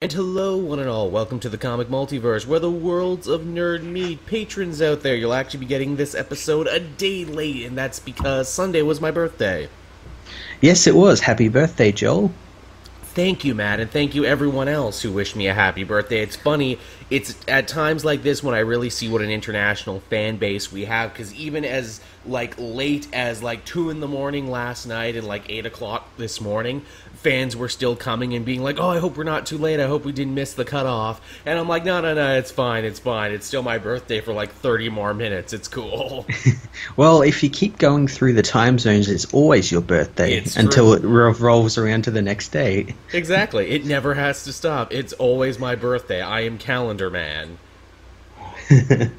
And hello, one and all. Welcome to the comic multiverse, where the worlds of nerd meet. Patrons out there, you'll actually be getting this episode a day late, and that's because Sunday was my birthday. Yes, it was. Happy birthday, Joel. Thank you, Matt, and thank you everyone else who wished me a happy birthday. It's funny, it's at times like this when I really see what an international fan base we have, because even as, late as, 2 in the morning last night and, 8 o'clock this morning, fans were still coming and being like, oh, I hope we're not too late, I hope we didn't miss the cutoff. And I'm like, no, it's fine, it's still my birthday for, 30 more minutes, it's cool. Well, if you keep going through the time zones, it's always your birthday until it revolves around to the next day. Exactly. It never has to stop. It's always my birthday. I am calendar man.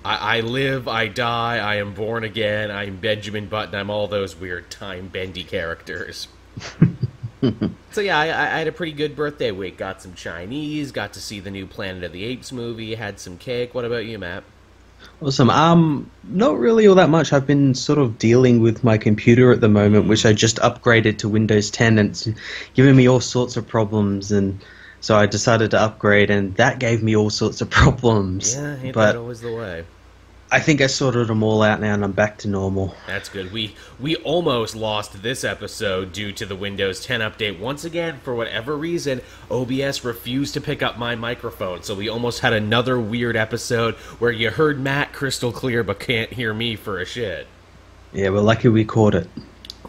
I live, I die, I am born again, I am Benjamin Button, I'm all those weird time-bendy characters. So yeah, I had a pretty good birthday week. Got some Chinese, got to see the new Planet of the Apes movie, had some cake. What about you, Matt? Awesome. Not really all that much. I've been sort of dealing with my computer at the moment, which I just upgraded to Windows 10, and it's giving me all sorts of problems, and so I decided to upgrade, and that gave me all sorts of problems. Yeah, ain't that always the way? I think I sorted them all out now, and I'm back to normal. That's good. We almost lost this episode due to the Windows 10 update. Once again, for whatever reason, OBS refused to pick up my microphone, so we almost had another weird episode where you heard Matt crystal clear but can't hear me for a shit. Yeah, we're lucky we caught it.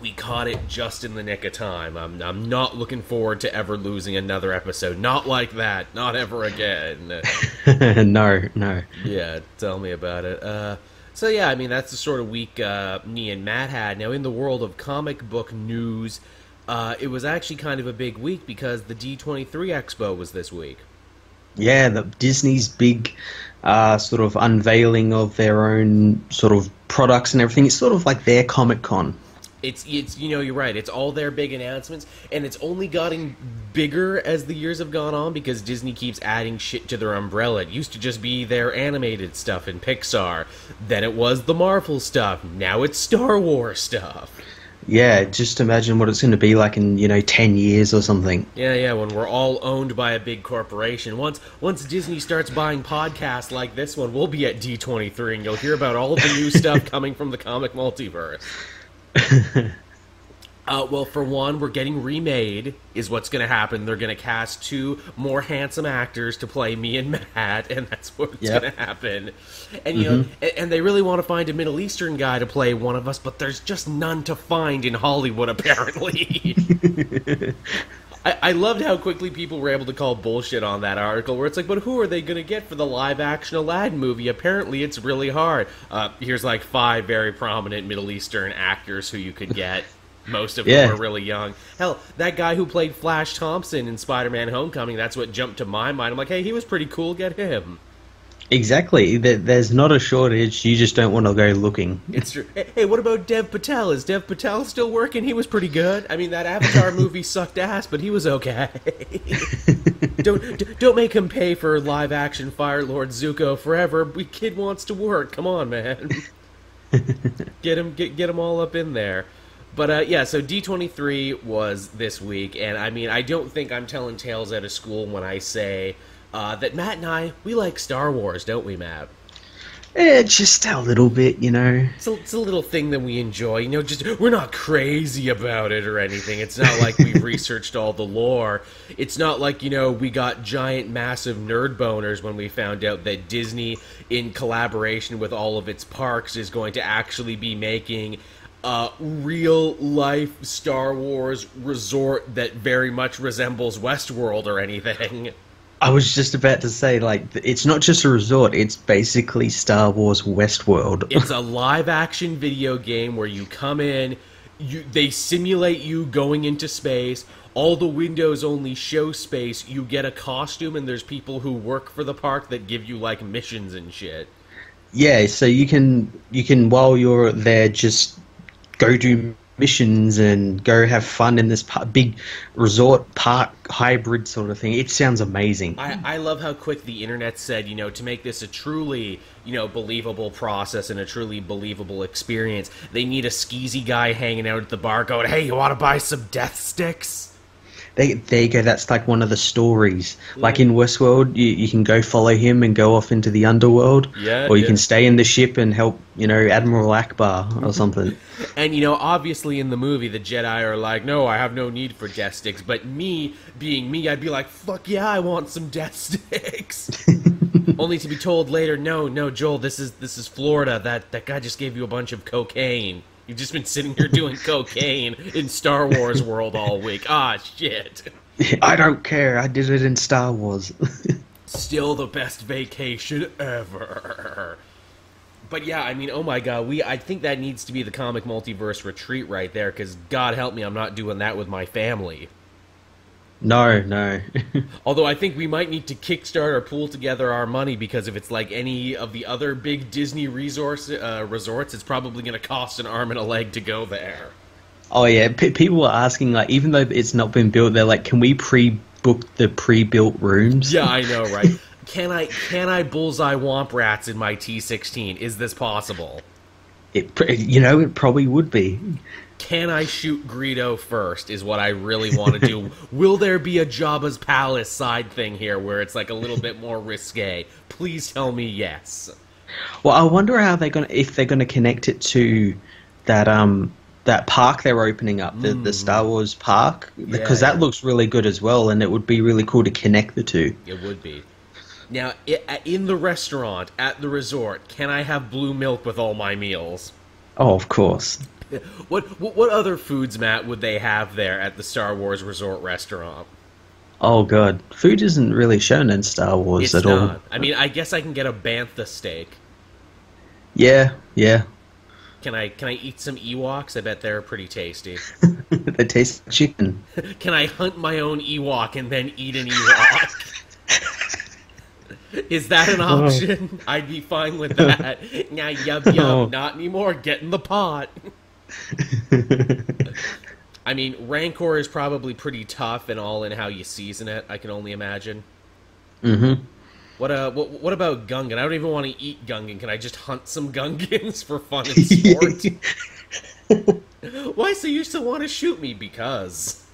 We caught it just in the nick of time. I'm not looking forward to ever losing another episode. Not like that. Not ever again. No. Yeah, tell me about it. So yeah, I mean, that's the sort of week me and Matt had. Now, in the world of comic book news, it was actually kind of a big week because the D23 Expo was this week. Yeah, Disney's big sort of unveiling of their own sort of products and everything. It's sort of like their Comic-Con. It's you're right. It's all their big announcements, and it's only gotten bigger as the years have gone on because Disney keeps adding shit to their umbrella. It used to just be their animated stuff in Pixar. Then it was the Marvel stuff. Now it's Star Wars stuff. Yeah, just imagine what it's going to be like in, 10 years or something. Yeah, when we're all owned by a big corporation. Once Disney starts buying podcasts like this one, we'll be at D23, and you'll hear about all the new stuff coming from the comic multiverse. Well, for one, we're getting remade, is what's going to happen. They're going to cast 2 more handsome actors to play me and Matt, and that's what's going to happen. And, and they really want to find a Middle Eastern guy to play one of us, but there's just none to find in Hollywood, apparently. I loved how quickly people were able to call bullshit on that article, where it's like, but who are they going to get for the live-action Aladdin movie? Apparently it's really hard. Here's 5 very prominent Middle Eastern actors who you could get. Most of them are really young. Hell, that guy who played Flash Thompson in Spider-Man Homecoming, that's what jumped to my mind. I'm like, hey, he was pretty cool, get him. Exactly. There's not a shortage, you just don't want to go looking. It's true. Hey, what about Dev Patel? Is Dev Patel still working? He was pretty good. I mean, that Avatar movie sucked ass, but he was okay. Don't make him pay for live-action Fire Lord Zuko forever. Kid wants to work. Come on, man. Get him all up in there. But, yeah, so D23 was this week, and, I mean, I don't think I'm telling tales out of school when I say that Matt and I, we like Star Wars, don't we, Matt? Yeah, just a little bit, It's a little thing that we enjoy, we're not crazy about it or anything. It's not like we've researched all the lore. It's not like, we got giant, massive nerd boners when we found out that Disney, in collaboration with all of its parks, is going to actually be making real-life Star Wars resort that very much resembles Westworld or anything. I was just about to say, it's not just a resort, it's basically Star Wars Westworld. It's a live-action video game where you come in, they simulate you going into space, all the windows only show space, you get a costume, and there's people who work for the park that give you, missions and shit. Yeah, so you can while you're there, just go do missions and go have fun in this big resort park hybrid sort of thing. It sounds amazing. I love how quick the internet said, to make this a truly, believable process and a truly believable experience, they need a skeezy guy hanging out at the bar going, hey, you want to buy some death sticks? There you go. That's like one of the stories. Like in Westworld, you can go follow him and go off into the underworld, or you can stay in the ship and help, Admiral Akbar or something. And, obviously in the movie, the Jedi are like, no, I have no need for death sticks. But me, being me, I'd be like, fuck yeah, I want some death sticks. Only to be told later, no, Joel, this is Florida. That guy just gave you a bunch of cocaine. You've just been sitting here doing cocaine in Star Wars world all week. Ah, shit. I don't care. I did it in Star Wars. Still the best vacation ever. But yeah, I mean, oh my god, I think that needs to be the comic multiverse retreat right there, because God help me, I'm not doing that with my family. No. Although I think we might need to kickstart or pool together our money, because if it's like any of the other big Disney resorts, it's probably going to cost an arm and a leg to go there. Oh yeah, people are asking, like, even though it's not been built, they're like, can we pre-book the pre-built rooms? Yeah, I know, right? Can I bullseye womp rats in my T-16? Is this possible? It probably would be. Can I shoot Greedo first is what I really want to do. Will there be a Jabba's Palace side thing here where it's like a little bit more risque? Please tell me yes. Well, I wonder how if they're gonna connect it to that park they're opening up, the Star Wars park, because that looks really good as well, and it would be really cool to connect the two. It would be. Now, in the restaurant at the resort, can I have blue milk with all my meals? Oh, of course. What other foods, Matt, would they have there at the Star Wars Resort restaurant? Oh god, food isn't really shown in Star Wars at all. I mean, I guess I can get a bantha steak. Yeah. Can I eat some Ewoks? I bet they're pretty tasty. They taste like chicken. Can I hunt my own Ewok and then eat an Ewok? Is that an option? I'd be fine with that. Now, yub, not anymore. Get in the pot. I mean, Rancor is probably pretty tough and all in how you season it, I can only imagine. Mm-hmm. What about Gungan? I don't even want to eat Gungan. Can I just hunt some Gungans for fun and sport? Why so you still want to shoot me? Because...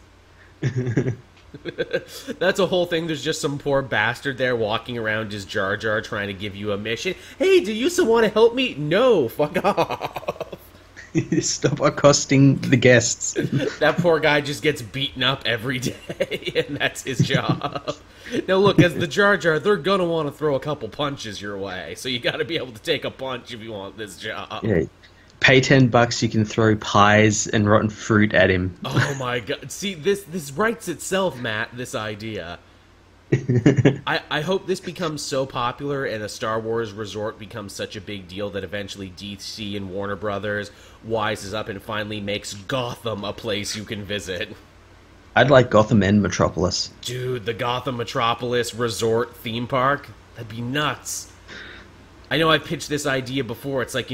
That's a whole thing. There's just some poor bastard there walking around his Jar Jar trying to give you a mission. Hey, do you still want to help me? No, fuck off. Stop accosting the guests. That poor guy just gets beaten up every day, and that's his job. Now look, as the Jar Jar, they're gonna want to throw a couple punches your way, so you gotta be able to take a punch if you want this job. Yeah. Pay $10, you can throw pies and rotten fruit at him. Oh my god. See, this writes itself, Matt, this idea. I hope this becomes so popular and a Star Wars resort becomes such a big deal that eventually DC and Warner Brothers wises up and finally makes Gotham a place you can visit. I'd like Gotham and Metropolis. Dude, the Gotham Metropolis resort theme park? That'd be nuts. I know I've pitched this idea before. It's like,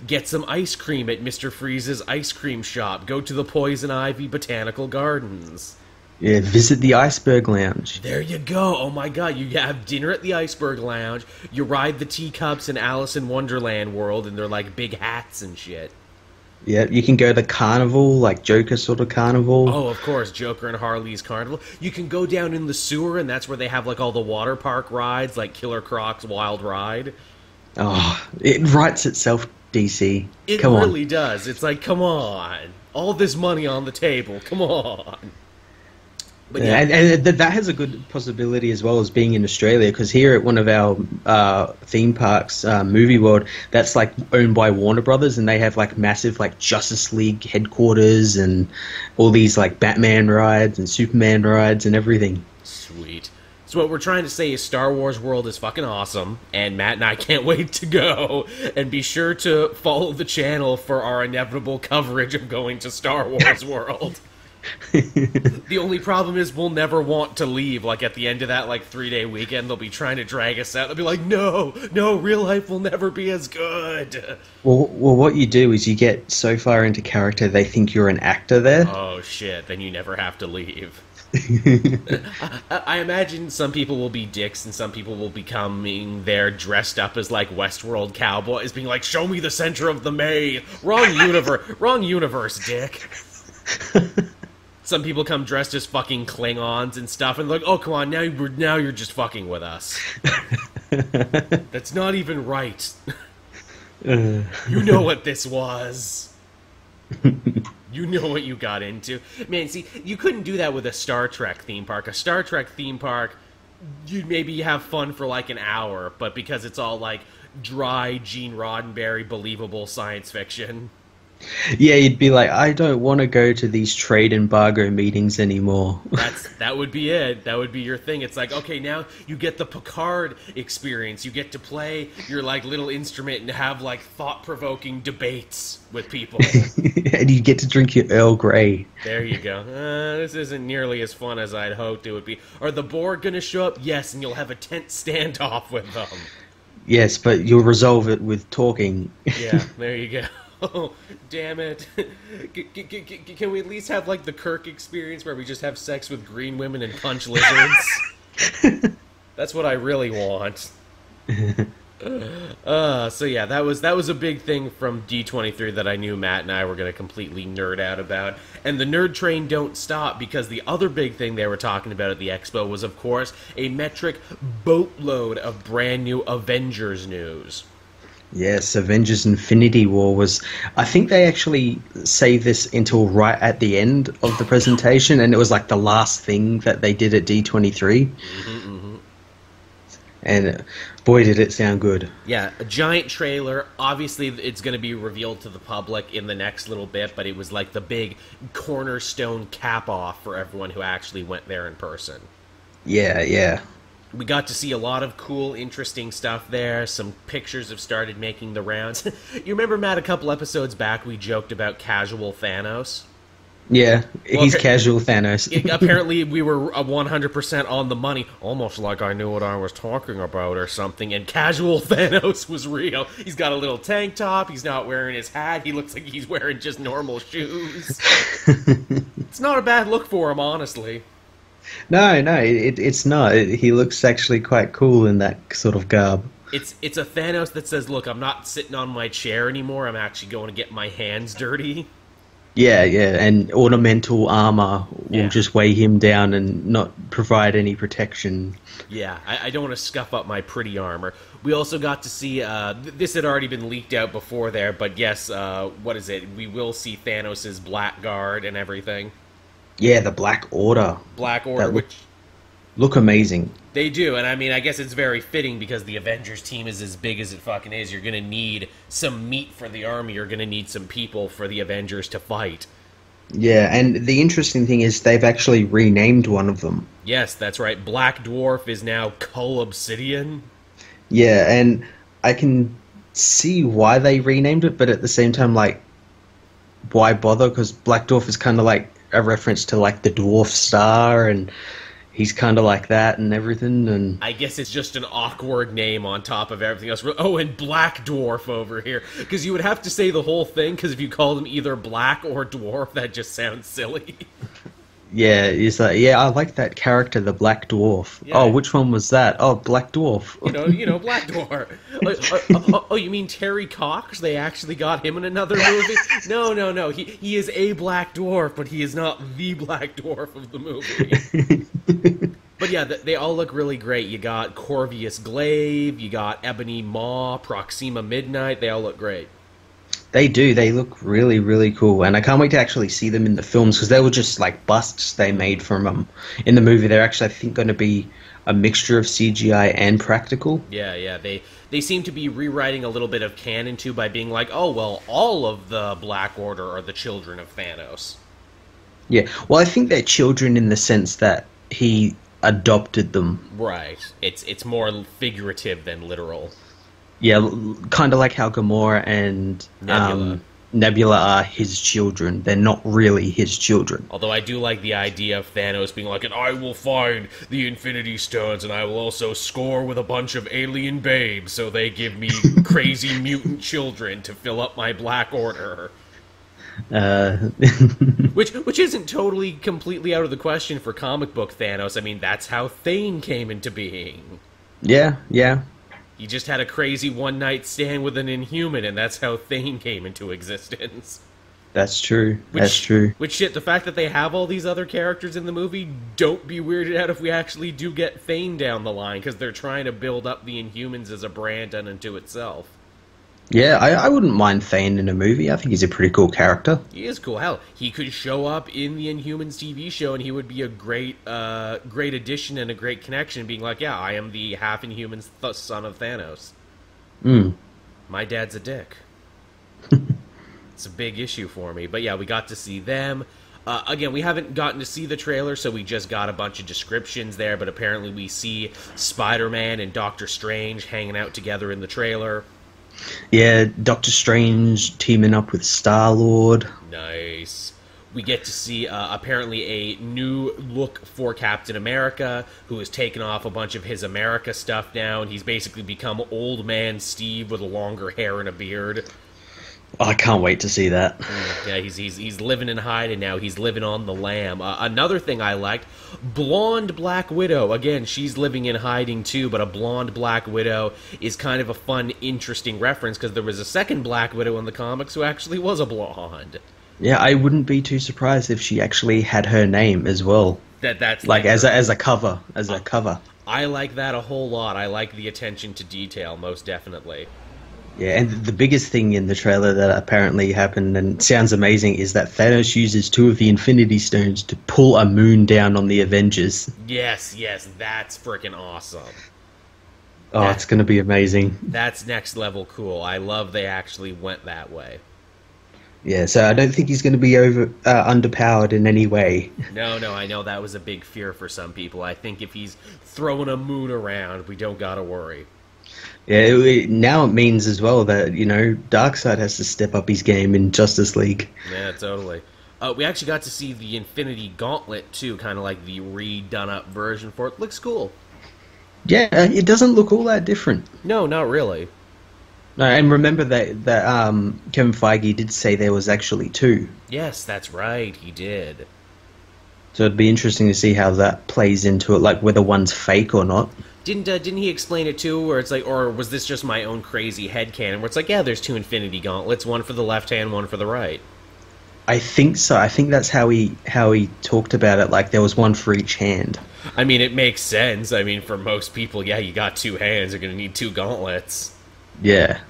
get some ice cream at Mr. Freeze's ice cream shop. Go to the Poison Ivy Botanical Gardens. Yeah, visit the Iceberg Lounge. There you go. Oh my god, you have dinner at the Iceberg Lounge. You ride the teacups in Alice in Wonderland World, and they're like big hats and shit. Yeah, you can go to Carnival, like Joker sort of Carnival. Oh, of course, Joker and Harley's Carnival. You can go down in the sewer, and that's where they have like all the water park rides, like Killer Croc's Wild Ride. Oh, it writes itself, DC. It really does. It's like, come on. All this money on the table. Come on. But yeah, and that has a good possibility as well as being in Australia, because here at one of our theme parks, Movie World, that's like owned by Warner Brothers, and they have like massive like Justice League headquarters and all these like Batman rides and Superman rides and everything. Sweet. So what we're trying to say is Star Wars World is fucking awesome, and Matt and I can't wait to go. And be sure to follow the channel for our inevitable coverage of going to Star Wars World. The only problem is we'll never want to leave. Like at the end of that like 3-day weekend, they'll be trying to drag us out. They'll be like, no, real life will never be as good. Well, what you do is you get so far into character they think you're an actor there. Oh shit, then you never have to leave. I imagine some people will be dicks and some people will be coming there dressed up as like Westworld cowboys, being like, show me the center of the maze. Wrong universe, dick. some people come dressed as fucking Klingons and stuff, and like, oh, come on, now you're just fucking with us. That's not even right. You know what this was. You know what you got into. Man, see, you couldn't do that with a Star Trek theme park. A Star Trek theme park, you'd maybe have fun for like an hour, but because it's all like dry Gene Roddenberry believable science fiction. Yeah, you'd be like, I don't want to go to these trade embargo meetings anymore. That would be it. That would be your thing. It's like, okay, now you get the Picard experience. You get to play your like little instrument and have like thought-provoking debates with people. And you get to drink your Earl Grey. There you go. This isn't nearly as fun as I'd hoped it would be. Are the Borg going to show up? Yes, and you'll have a tense standoff with them. Yes, but you'll resolve it with talking. Yeah, there you go. Oh, damn it. Can we at least have, like, the Kirk experience where we just have sex with green women and punch lizards? That's what I really want. So yeah, that was a big thing from D23 that I knew Matt and I were going to completely nerd out about. And the nerd train don't stop, because the other big thing they were talking about at the Expo was, of course, a metric boatload of brand new Avengers news. Yes, Avengers Infinity War was... I think they actually saved this until right at the end of the presentation, and it was like the last thing that they did at D23. And boy, did it sound good. Yeah, a giant trailer. Obviously, it's going to be revealed to the public in the next little bit, but it was like the big cornerstone cap-off for everyone who actually went there in person. Yeah. We got to see a lot of cool, interesting stuff there. Some pictures have started making the rounds. You remember, Matt, a couple episodes back we joked about casual Thanos? Yeah, he's casual Thanos. Apparently we were 100% on the money, almost like I knew what I was talking about or something, and casual Thanos was real. He's got a little tank top, he's not wearing his hat, he looks like he's wearing just normal shoes. It's not a bad look for him, honestly. No, it's not. He looks actually quite cool in that sort of garb. It's a Thanos that says, look, I'm not sitting on my chair anymore, I'm actually going to get my hands dirty. Yeah, and ornamental armor will just weigh him down and not provide any protection. Yeah, I don't want to scuff up my pretty armor. We also got to see, this had already been leaked out before there, but yes, what is it? We will see Thanos' Blackguard and everything. Yeah, the Black Order. Which look amazing. They do, and I mean, I guess it's very fitting because the Avengers team is as big as it fucking is. You're going to need some meat for the army. You're going to need some people for the Avengers to fight. Yeah, and the interesting thing is they've actually renamed one of them. Yes, that's right. Black Dwarf is now Cull Obsidian. Yeah, and I can see why they renamed it, but at the same time, like, why bother? Because Black Dwarf is kind of like a reference to like the Dwarf Star, and he's kind of like that and everything. And I guess it's just an awkward name on top of everything else. Oh, and Black Dwarf over here, because you would have to say the whole thing, because if you called him either Black or Dwarf, that just sounds silly. Yeah, he's like, yeah, I like that character, the Black Dwarf. Yeah. Oh, which one was that? Oh, Black Dwarf. You know, Black Dwarf. Oh, you mean Terry Cox? They actually got him in another movie? No. He is a Black Dwarf, but he is not the Black Dwarf of the movie. But yeah, they all look really great. You got Corvus Glaive, you got Ebony Maw, Proxima Midnight. They all look great. They do. They look really, really cool. And I can't wait to actually see them in the films, because they were just like busts they made from them. In the movie, they're actually, I think, going to be a mixture of CGI and practical. Yeah. They seem to be rewriting a little bit of canon, too, by being like, oh, well, all of the Black Order are the children of Thanos. Yeah. Well, I think they're children in the sense that he adopted them. Right. It's more figurative than literal. Yeah, kind of like how Gamora and Nebula are his children. They're not really his children. Although I do like the idea of Thanos being like, and I will find the Infinity Stones, and I will also score with a bunch of alien babes, so they give me crazy mutant children to fill up my Black Order. Which isn't totally completely out of the question for comic book Thanos. I mean, that's how Thane came into being. Yeah. He just had a crazy one-night stand with an Inhuman, and that's how Thane came into existence. That's true. That's true. Which shit, the fact that they have all these other characters in the movie, don't be weirded out if we actually do get Thane down the line, because they're trying to build up the Inhumans as a brand unto itself. Yeah, I wouldn't mind Thane in a movie. I think he's a pretty cool character. He is cool. Hell, he could show up in the Inhumans TV show, and he would be a great addition and a great connection, being like, yeah, I am the half Inhuman son of Thanos. My dad's a dick. It's a big issue for me. But yeah, we got to see them. Again, we haven't gotten to see the trailer, so we just got a bunch of descriptions there, but apparently we see Spider-Man and Doctor Strange hanging out together in the trailer. Yeah, Doctor Strange teaming up with Star-Lord. Nice. We get to see, apparently, a new look for Captain America, who has taken off a bunch of his America stuff now, and he's basically become Old Man Steve with a longer hair and a beard. Oh, I can't wait to see that. Yeah, he's living in hiding now. He's living on the lam. Another thing I liked, blonde Black Widow. Again, she's living in hiding too, but a blonde Black Widow is kind of a fun, interesting reference, because there was a second Black Widow in the comics who actually was a blonde. Yeah, I wouldn't be too surprised if she actually had her name as well. That's like as a cover, cover. I like that a whole lot. I like the attention to detail, most definitely. Yeah, and the biggest thing in the trailer that apparently happened and sounds amazing is that Thanos uses 2 of the Infinity Stones to pull a moon down on the Avengers. Yes, that's freaking awesome. Oh, it's going to be amazing. That's next level cool. I love they actually went that way. Yeah, so I don't think he's going to be underpowered in any way. No, I know that was a big fear for some people. I think if he's throwing a moon around, we don't gotta worry. Yeah, now it means as well that, Darkseid has to step up his game in Justice League. Yeah, totally. We actually got to see the Infinity Gauntlet, too, kind of like the redone-up version for it. Looks cool. Yeah, it doesn't look all that different. No, not really. No, and remember that Kevin Feige did say there was actually 2. Yes, that's right, he did. So it'd be interesting to see how that plays into it, like whether one's fake or not. Didn't he explain it too, where it's like, or was this just my own crazy headcanon, where it's like, yeah, there's 2 Infinity Gauntlets, one for the left hand, one for the right? I think so. I think that's how he talked about it, like there was one for each hand. I mean, it makes sense. I mean, for most people, yeah, you got 2 hands, you're going to need 2 gauntlets. Yeah.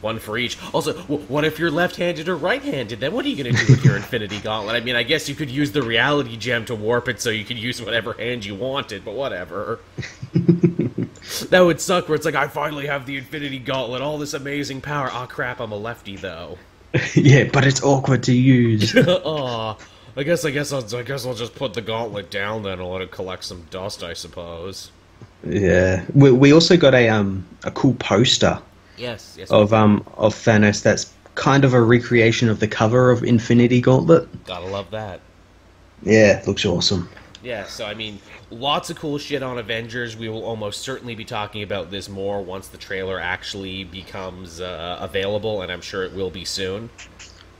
One for each. Also, what if you're left-handed or right-handed? Then what are you going to do with your Infinity Gauntlet? I mean, I guess you could use the reality gem to warp it so you could use whatever hand you wanted, but whatever. That would suck, where it's like, I finally have the Infinity Gauntlet, all this amazing power. Aw, crap, I'm a lefty, though. Yeah, but it's awkward to use. Aw, I guess I'll just put the gauntlet down then and let it collect some dust, I suppose. Yeah. We also got a cool poster. Yes. Of Thanos that's kind of a recreation of the cover of Infinity Gauntlet. Gotta love that. Yeah, it looks awesome. Yeah, so I mean, lots of cool shit on Avengers. We will almost certainly be talking about this more once the trailer actually becomes available, and I'm sure it will be soon.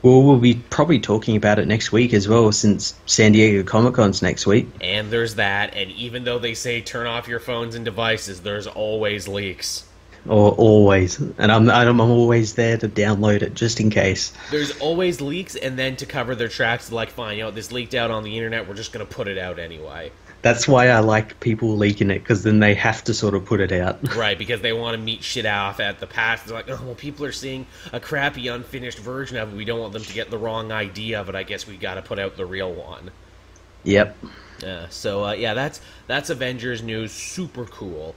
Well, we'll be probably talking about it next week as well, since San Diego Comic-Con's next week. And there's that, and even though they say turn off your phones and devices, there's always leaks. Or always, and I'm always there to download it just in case. There's always leaks, and then to cover their tracks, like, fine, this leaked out on the internet, we're just gonna put it out anyway. That's why I like people leaking it, because then they have to sort of put it out. Right, because they want to meet shit off at the past. They're like, oh, well, people are seeing a crappy, unfinished version of it. We don't want them to get the wrong idea of it. I guess we gotta put out the real one. Yep. So that's Avengers news. Super cool.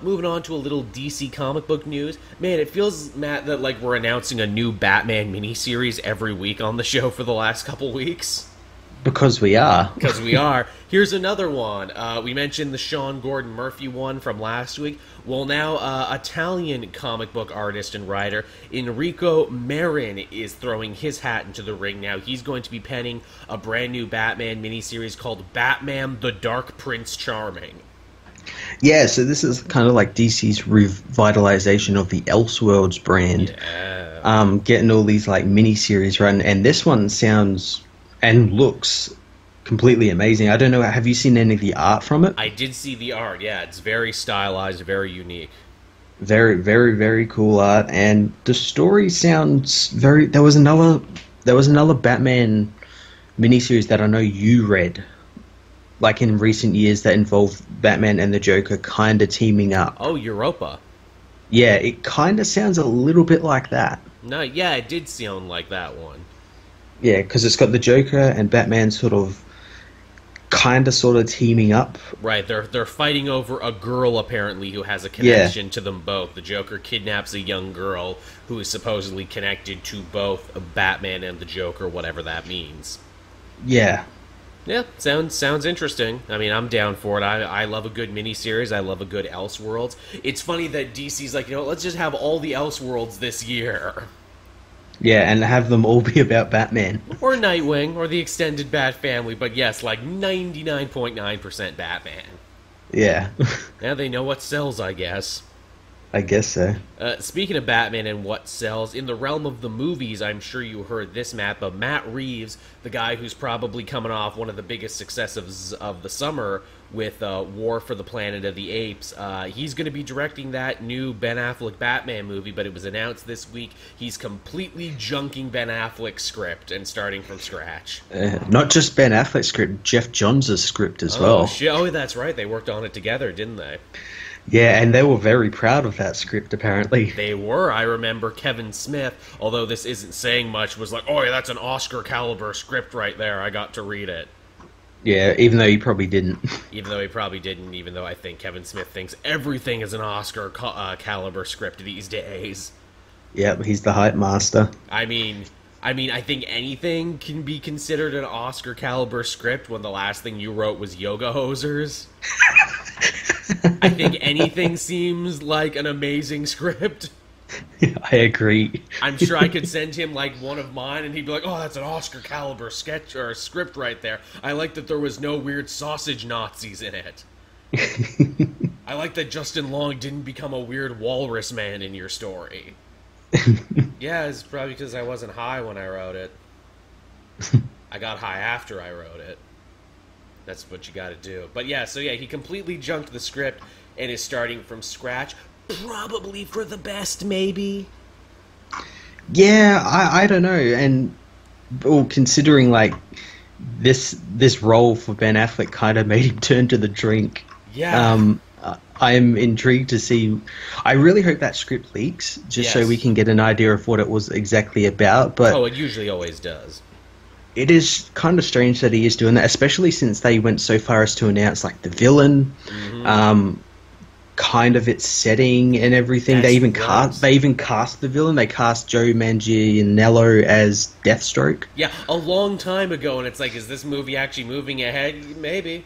Moving on to a little DC comic book news. Man, it feels, Matt, that like we're announcing a new Batman miniseries every week on the show for the last couple weeks. Because we are. Because we are. Here's another one. We mentioned the Sean Gordon Murphy one from last week. Well, now Italian comic book artist and writer Enrico Marin is throwing his hat into the ring now. He's going to be penning a brand new Batman miniseries called Batman the Dark Prince Charming. Yeah, so this is kind of like DC's revitalization of the Elseworlds brand. Yeah. Getting all these like miniseries run, and this one sounds and looks completely amazing. I don't know, have you seen any of the art from it? I did see the art, yeah. It's very stylized, very unique. Very, very, very cool art, and the story sounds very... There was another there was another Batman miniseries that I know you read, like in recent years, that involved Batman and the Joker kind of teaming up. Oh, Europa. Yeah, it kind of sounds a little bit like that. No, yeah, it did sound like that one. Yeah, because it's got the Joker and Batman sort of teaming up. Right, they're fighting over a girl, apparently, who has a connection to them both. The Joker kidnaps a young girl who is supposedly connected to both Batman and the Joker, whatever that means. Yeah. Yeah, sounds interesting. I mean, I'm down for it. I love a good miniseries. I love a good Elseworlds. It's funny that DC's like, let's just have all the Elseworlds this year. Yeah, and have them all be about Batman. Or Nightwing, or the extended Bat family, but yes, like 99.9% Batman. Yeah. Now they know what sells, I guess. I guess so. Speaking of Batman and what sells, in the realm of the movies, I'm sure you heard this, Matt, but Matt Reeves, the guy who's probably coming off one of the biggest successes of the summer with War for the Planet of the Apes, he's going to be directing that new Ben Affleck Batman movie, but it was announced this week he's completely junking Ben Affleck's script and starting from scratch. Not just Ben Affleck's script, Jeff Johns' script as well. Oh, that's right. They worked on it together, didn't they? Yeah, and they were very proud of that script, apparently. They were. I remember Kevin Smith, although this isn't saying much, was like, oh, yeah, that's an Oscar-caliber script right there. I got to read it. Yeah, even though he probably didn't. Even though he probably didn't, even though I think Kevin Smith thinks everything is an Oscar-caliber script these days. Yep, he's the hype master. I mean, I think anything can be considered an Oscar-caliber script when the last thing you wrote was Yoga Hosers. I think anything seems like an amazing script. I agree. I'm sure I could send him like one of mine and he'd be like, oh, that's an Oscar caliber sketch or script right there. I like that there was no weird sausage Nazis in it. I like that Justin Long didn't become a weird walrus man in your story. Yeah, it's probably because I wasn't high when I wrote it. I got high after I wrote it. That's what you gotta do. But yeah, so yeah, he completely junked the script and is starting from scratch. Probably for the best, maybe? Yeah, I don't know. And well, considering like this role for Ben Affleck kind of made him turn to the drink. Yeah. I'm intrigued to see. I really hope that script leaks, just so we can get an idea of what it was exactly about. But it usually always does. It is kind of strange that he is doing that, especially since they went so far as to announce like the villain, kind of its setting and everything. They even cast the villain. They cast Joe Manganiello as Deathstroke. Yeah, a long time ago, and it's like, is this movie actually moving ahead? Maybe.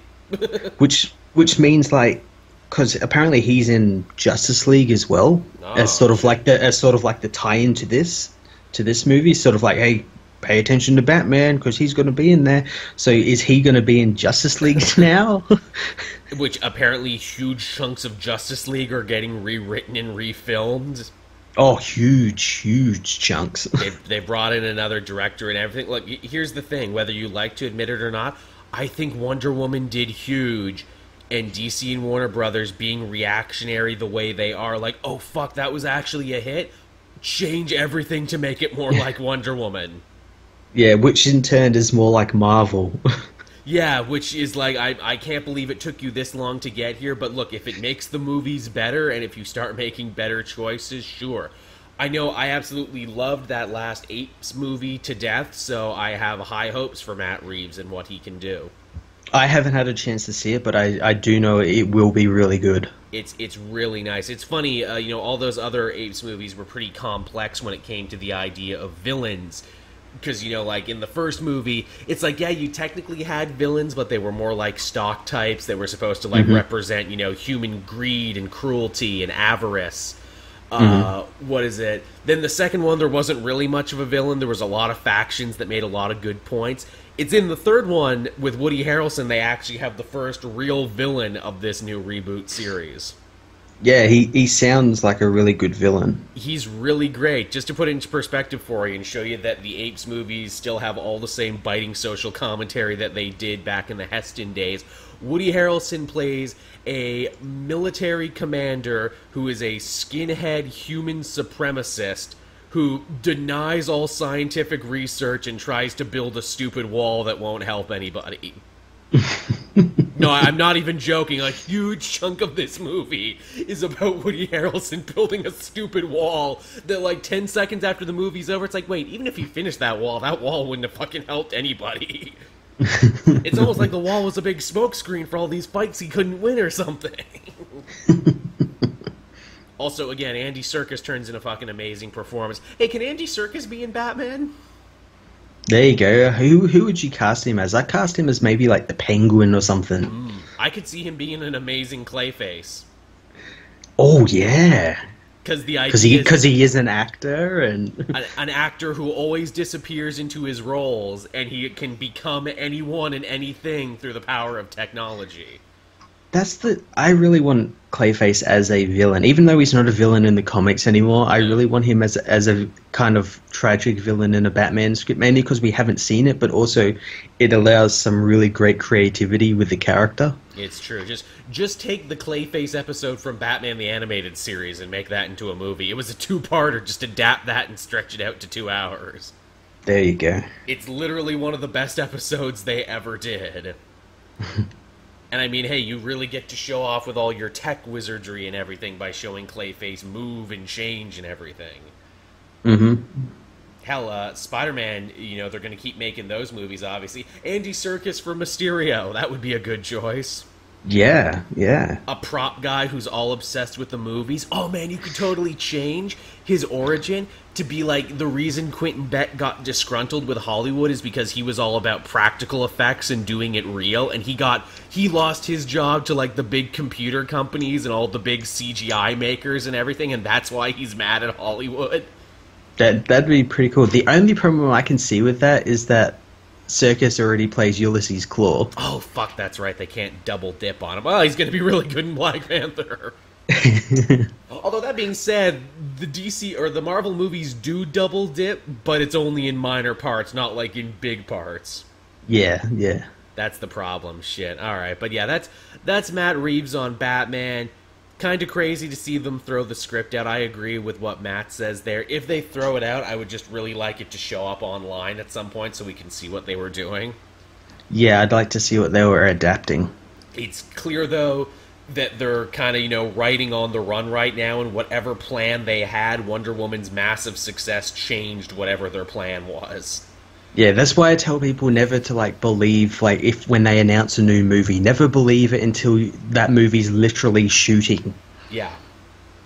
which means like, because apparently he's in Justice League as well, as sort of like the tie-in to this movie. Sort of like, hey, pay attention to Batman because he's going to be in there. So is he going to be in Justice League now? Which apparently huge chunks of Justice League are getting rewritten and refilmed. Oh, huge chunks. They brought in another director and everything. Look, here's the thing. Whether you like to admit it or not, I think Wonder Woman did huge. And DC and Warner Brothers being reactionary the way they are, like, oh, fuck, that was actually a hit. Change everything to make it more like Wonder Woman. Yeah, which in turn is more like Marvel. Yeah, which is like, I can't believe it took you this long to get here, but look, if it makes the movies better, and if you start making better choices, sure. I know I absolutely loved that last Apes movie to death, so I have high hopes for Matt Reeves and what he can do. I haven't had a chance to see it, but I do know it will be really good. It's really nice. It's funny, all those other Apes movies were pretty complex when it came to the idea of villains. Because, like in the first movie, it's like, yeah, you technically had villains, but they were more like stock types that were supposed to represent, human greed and cruelty and avarice. What is it? Then the second one, there wasn't really much of a villain. There was a lot of factions that made a lot of good points. It's in the third one with Woody Harrelson, they actually have the first real villain of this new reboot series. Yeah, he sounds like a really good villain. He's really great. Just to put it into perspective for you and show you that the Apes movies still have all the same biting social commentary that they did back in the Heston days, Woody Harrelson plays a military commander who is a skinhead human supremacist who denies all scientific research and tries to build a stupid wall that won't help anybody. No, I'm not even joking. A huge chunk of this movie is about Woody Harrelson building a stupid wall that, like, 10 seconds after the movie's over, it's like, wait, even if you finished that wall wouldn't have fucking helped anybody. It's almost like the wall was a big smokescreen for all these fights he couldn't win or something. Also, again, Andy Serkis turns in a fucking amazing performance. Hey, can Andy Serkis be in Batman? There you go. Who would you cast him as? I cast him as maybe like the Penguin or something. I could see him being an amazing Clayface. Oh yeah, because he is an actor and an actor who always disappears into his roles, and he can become anyone and anything through the power of technology. I really want Clayface as a villain, even though he's not a villain in the comics anymore. I really want him as a kind of tragic villain in a Batman script, mainly because we haven't seen it, but also it allows some really great creativity with the character. It's true. Just take the Clayface episode from Batman the Animated Series and make that into a movie. It was a 2-parter. Just adapt that and stretch it out to 2 hours. There you go. It's literally one of the best episodes they ever did. And I mean, hey, you really get to show off with all your tech wizardry and everything by showing Clayface move and change and everything. Mm-hmm. Hell, Spider-Man, they're going to keep making those movies, obviously. Andy Serkis for Mysterio, that would be a good choice. Yeah. A prop guy who's all obsessed with the movies. Oh man, you could totally change his origin to be like the reason Quentin Beck got disgruntled with Hollywood is because he was all about practical effects and doing it real, and he lost his job to like the big computer companies and all the big CGI makers and everything, and that's why he's mad at Hollywood. That'd be pretty cool. The only problem I can see with that is that Serkis already plays Ulysses Claw. Oh, fuck, that's right. They can't double dip on him. Oh, he's going to be really good in Black Panther. Although, that being said, the DC or the Marvel movies do double dip, but it's only in minor parts, not like in big parts. Yeah. That's the problem. Shit. All right. But yeah, that's Matt Reeves on Batman. Kind of crazy to see them throw the script out. I agree with what Matt says there. If they throw it out, I would just really like it to show up online at some point so we can see what they were doing. Yeah, I'd like to see what they were adapting. It's clear, though, that they're kind of, writing on the run right now, and whatever plan they had, Wonder Woman's massive success changed whatever their plan was. Yeah, that's why I tell people never to believe if when they announce a new movie, never believe it until that movie's literally shooting. Yeah.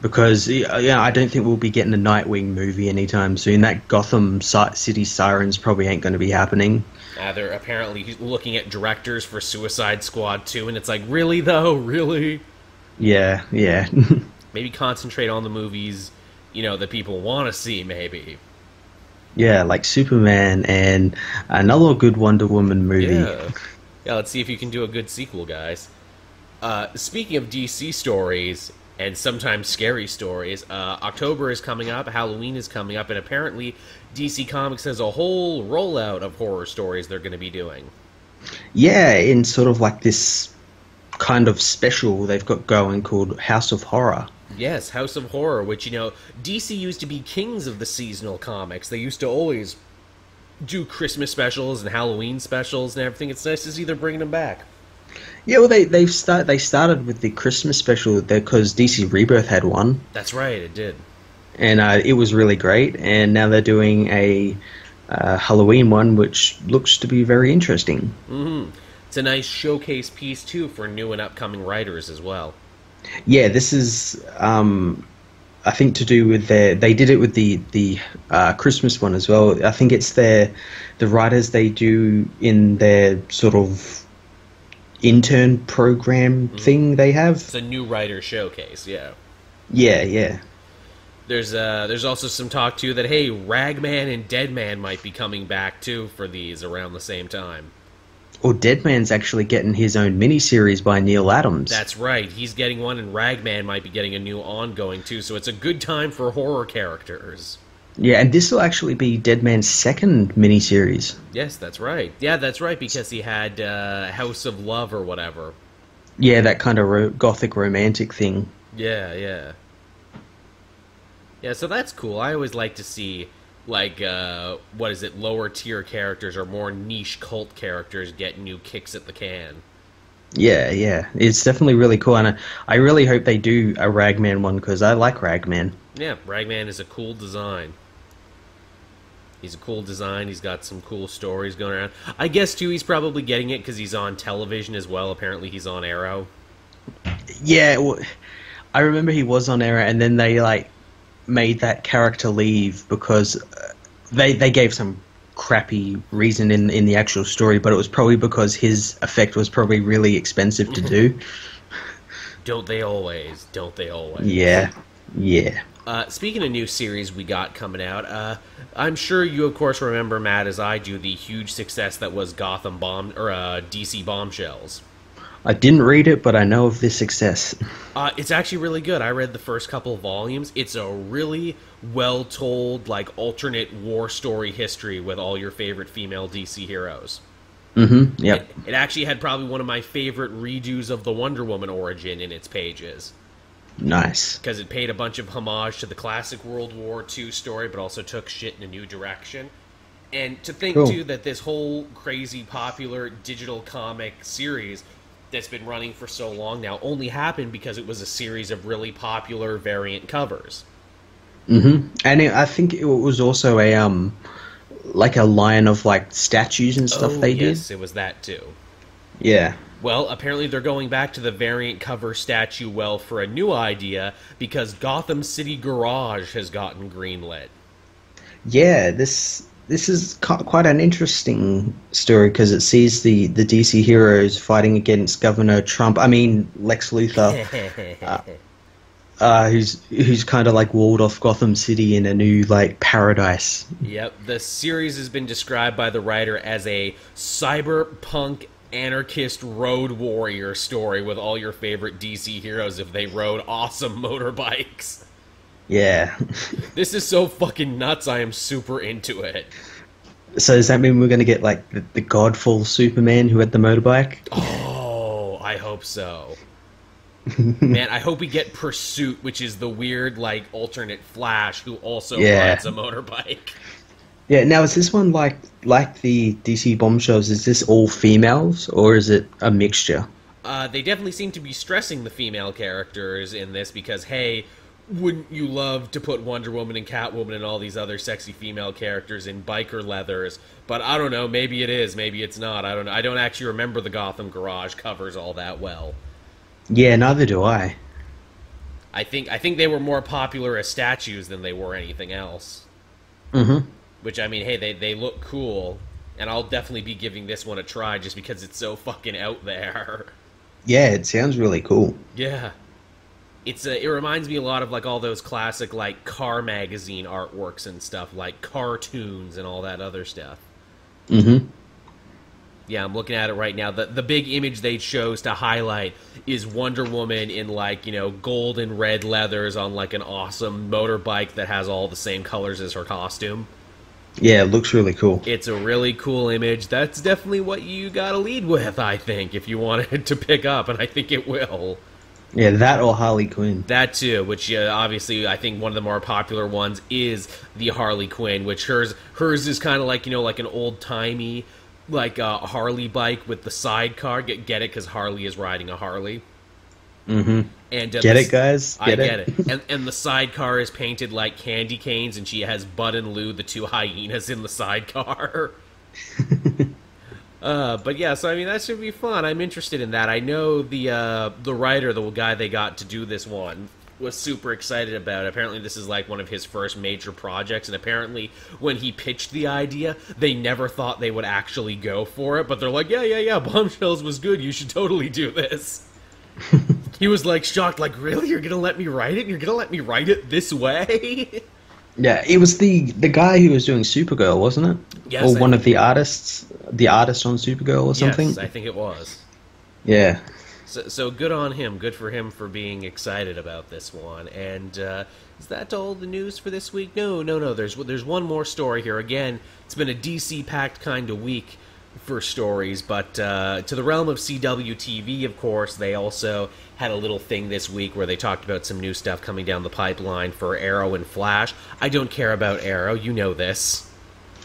Because I don't think we'll be getting a Nightwing movie anytime soon. That Gotham City Sirens probably ain't going to be happening. They're apparently looking at directors for Suicide Squad 2, and it's like, really though? Really? Yeah. Maybe concentrate on the movies, that people want to see, maybe. Yeah, like Superman and another good Wonder Woman movie. Yeah, let's see if you can do a good sequel, guys. Speaking of DC stories, and sometimes scary stories, October is coming up, Halloween is coming up, and apparently DC Comics has a whole rollout of horror stories they're going to be doing. Yeah, in sort of this kind of special they've got going called House of Horror. Yes, House of Horror, which, DC used to be kings of the seasonal comics. They used to always do Christmas specials and Halloween specials and everything. It's nice to see they're bringing them back. Yeah, well, they started with the Christmas special because DC Rebirth had one. That's right, it did. And it was really great, and now they're doing a Halloween one, which looks to be very interesting. Mm-hmm. It's a nice showcase piece, too, for new and upcoming writers as well. Yeah, this is, I think, to do with they did it with the Christmas one as well. I think it's the writers they do in their sort of intern program thing they have. It's a new writer showcase, yeah. Yeah. There's also some talk, too, that, hey, Ragman and Deadman might be coming back, too, for these around the same time. Or Deadman's actually getting his own miniseries by Neil Adams. That's right. He's getting one, and Ragman might be getting a new ongoing, too, so it's a good time for horror characters. Yeah, and this will actually be Deadman's second miniseries. Yes, that's right. Yeah, that's right, because he had House of Love or whatever. Yeah, that kind of gothic romantic thing. Yeah. Yeah, so that's cool. I always like to see, like, what is it, lower tier characters or more niche cult characters get new kicks at the can. Yeah, yeah, it's definitely really cool, and I really hope they do a Ragman one because I like Ragman. Yeah, Ragman is a cool design. He's a cool design. He's got some cool stories going around. I guess, too, he's probably getting it because he's on television as well. Apparently, he's on Arrow. Yeah, well, I remember he was on Arrow, and then they like made that character leave because they gave some crappy reason in the actual story, but it was probably because his effect was probably really expensive to do. Don't they always? Don't they always? Yeah, yeah. Speaking of new series we got coming out, I'm sure you, of course, remember, Matt, as I do, the huge success that was Gotham DC Bombshells. I didn't read it, but I know of this success. It's actually really good. I read the first couple of volumes. It's a really well-told, like, alternate war story history with all your favorite female DC heroes. Mm-hmm, yep. It actually had probably one of my favorite redos of the Wonder Woman origin in its pages. Nice. Because it paid a bunch of homage to the classic World War II story, but also took shit in a new direction. And to think, too, that this whole crazy popular digital comic series that's been running for so long now only happened because it was a series of really popular variant covers. Mm-hmm. And I think it was also a like a line of like statues and stuff they did. Yes, it was that too. Yeah. Well, apparently they're going back to the variant cover statue well for a new idea because Gotham City Garage has gotten greenlit. Yeah, this is quite an interesting story because it sees the DC heroes fighting against Governor Trump. I mean, Lex Luthor, who's kind of like walled off Gotham City in a new like paradise. Yep, the series has been described by the writer as a cyberpunk anarchist road warrior story with all your favorite DC heroes if they rode awesome motorbikes. Yeah. This is so fucking nuts, I am super into it. So does that mean we're going to get, like, the Godfall Superman who had the motorbike? Oh, I hope so. Man, I hope we get Pursuit, which is the weird, like, alternate Flash who also rides a motorbike. Yeah, now is this one like the DC Bombshells, is this all females, or is it a mixture? They definitely seem to be stressing the female characters in this because, hey, wouldn't you love to put Wonder Woman and Catwoman and all these other sexy female characters in biker leathers? But I don't know, maybe it is, maybe it's not. I don't know. I don't actually remember the Gotham Garage covers all that well. Yeah, neither do I. I think they were more popular as statues than they were anything else. Mm-hmm. Which, I mean, hey, they look cool, and I'll definitely be giving this one a try just because it's so fucking out there. Yeah, it sounds really cool. Yeah. It reminds me a lot of, like, all those classic, like, car magazine artworks and stuff, like cartoons and all that other stuff. Mm-hmm. Yeah, I'm looking at it right now. The big image they chose to highlight is Wonder Woman in, like, you know, gold and red leathers on, like, an awesome motorbike that has all the same colors as her costume. Yeah, it looks really cool. It's a really cool image. That's definitely what you gotta lead with, I think, if you wanted to pick up, and I think it will. Yeah, that or Harley Quinn. That too, which obviously I think one of the more popular ones is the Harley Quinn, which hers is kind of like, you know, like an old-timey, like Harley bike with the sidecar. Get it? Because Harley is riding a Harley. Mm-hmm. And get it, guys? I get it. And the sidecar is painted like candy canes, and she has Bud and Lou, the two hyenas, in the sidecar. But yeah, so I mean that should be fun. I'm interested in that. I know the writer, the guy they got to do this one, was super excited about it. Apparently this is like one of his first major projects, and apparently when he pitched the idea, they never thought they would actually go for it, but they're like, yeah, Bombshells was good, you should totally do this. He was like shocked, like, really? You're gonna let me write it? You're gonna let me write it this way? Yeah, it was the guy who was doing Supergirl, wasn't it? Yes. Or one of the artists on Supergirl or something? Yes, I think it was. Yeah. So good on him. Good for him for being excited about this one. And is that all the news for this week? No. There's one more story here. Again, it's been a DC-packed kind of week. for stories, but to the realm of CW TV, of course, they also had a little thing this week where they talked about some new stuff coming down the pipeline for Arrow and Flash. I don't care about Arrow, you know this.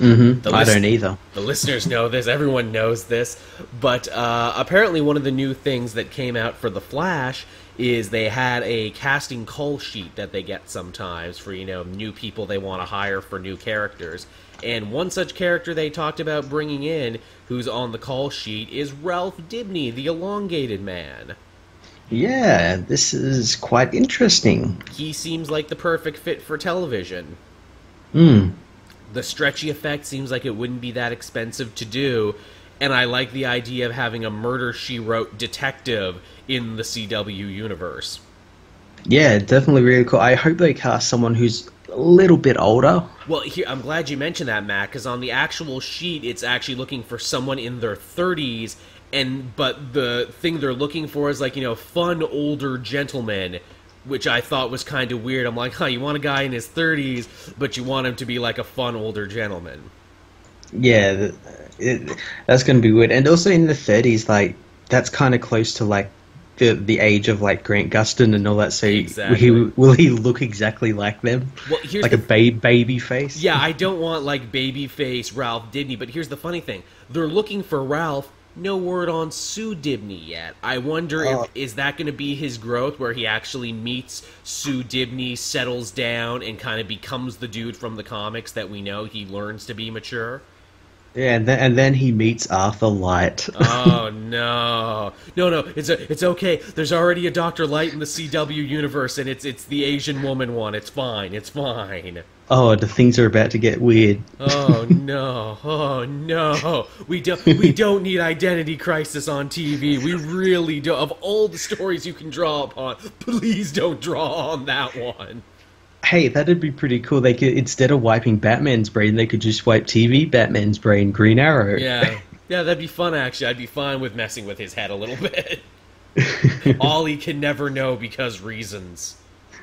I don't either. The listeners know this, everyone knows this, but apparently one of the new things that came out for The Flash is they had a casting call sheet that they get sometimes for, new people they want to hire for new characters. And one such character they talked about bringing in, who's on the call sheet, is Ralph Dibney, the Elongated Man. Yeah, this is quite interesting. He seems like the perfect fit for television. The stretchy effect seems like it wouldn't be that expensive to do, and I like the idea of having a Murder, She Wrote detective in the CW universe. Yeah, definitely really cool. I hope they cast someone who's a little bit older. Well, here, I'm glad you mentioned that, Matt, because on the actual sheet, it's actually looking for someone in their 30s, but the thing they're looking for is, fun older gentlemen, which I thought was kind of weird. I'm like, you want a guy in his 30s, but you want him to be like a fun older gentleman. Yeah, that's going to be weird. And also in the 30s, that's kind of close to, the age of, Grant Gustin and all that, so exactly. will he look exactly like them? Well, here's a baby face? Yeah, I don't want, baby face Ralph Dibney, but here's the funny thing. They're looking for Ralph. No word on Sue Dibney yet. I wonder is that going to be his growth, where he actually meets Sue Dibney, settles down, and kind of becomes the dude from the comics that we know he learns to be mature? Yeah, and then he meets Arthur Light. Oh, no. No, it's okay. There's already a Dr. Light in the CW universe, and it's the Asian woman one. It's fine. Oh, the things are about to get weird. Oh no. We don't need Identity Crisis on TV. We really don't. Of all the stories you can draw upon, please don't draw on that one. Hey, that'd be pretty cool. They could, instead of wiping Batman's brain, they could just wipe TV Batman's brain, Green Arrow. Yeah, that'd be fun, actually. I'd be fine with messing with his head a little bit. Ollie can never know because reasons.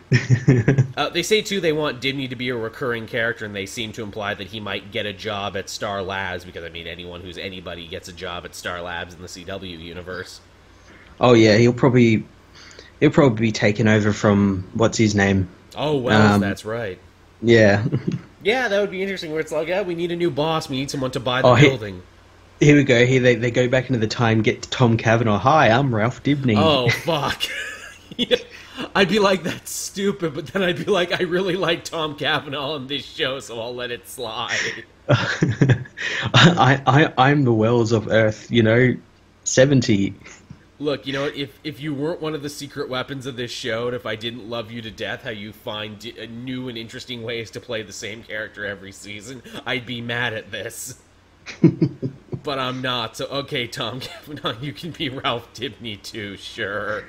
They say, too, they want Dibney to be a recurring character, and they seem to imply that he might get a job at Star Labs, because, anyone who's anybody gets a job at Star Labs in the CW universe. Oh, yeah, he'll probably be taken over from, what's his name? Oh, Wells, that's right. Yeah. Yeah, that would be interesting, where it's like, we need a new boss, we need someone to buy the building. Here we go, they go back into the time, get Tom Cavanaugh. Hi, I'm Ralph Dibney. Oh, fuck. Yeah. I'd be like, that's stupid, but then I'd be like, I really like Tom Cavanaugh on this show, so I'll let it slide. I'm the Wells of Earth, 70. Look, if you weren't one of the secret weapons of this show, and if I didn't love you to death, how you find new and interesting ways to play the same character every season, I'd be mad at this. But I'm not, so okay, Tom Cavanaugh, you can be Ralph Dibney too, sure.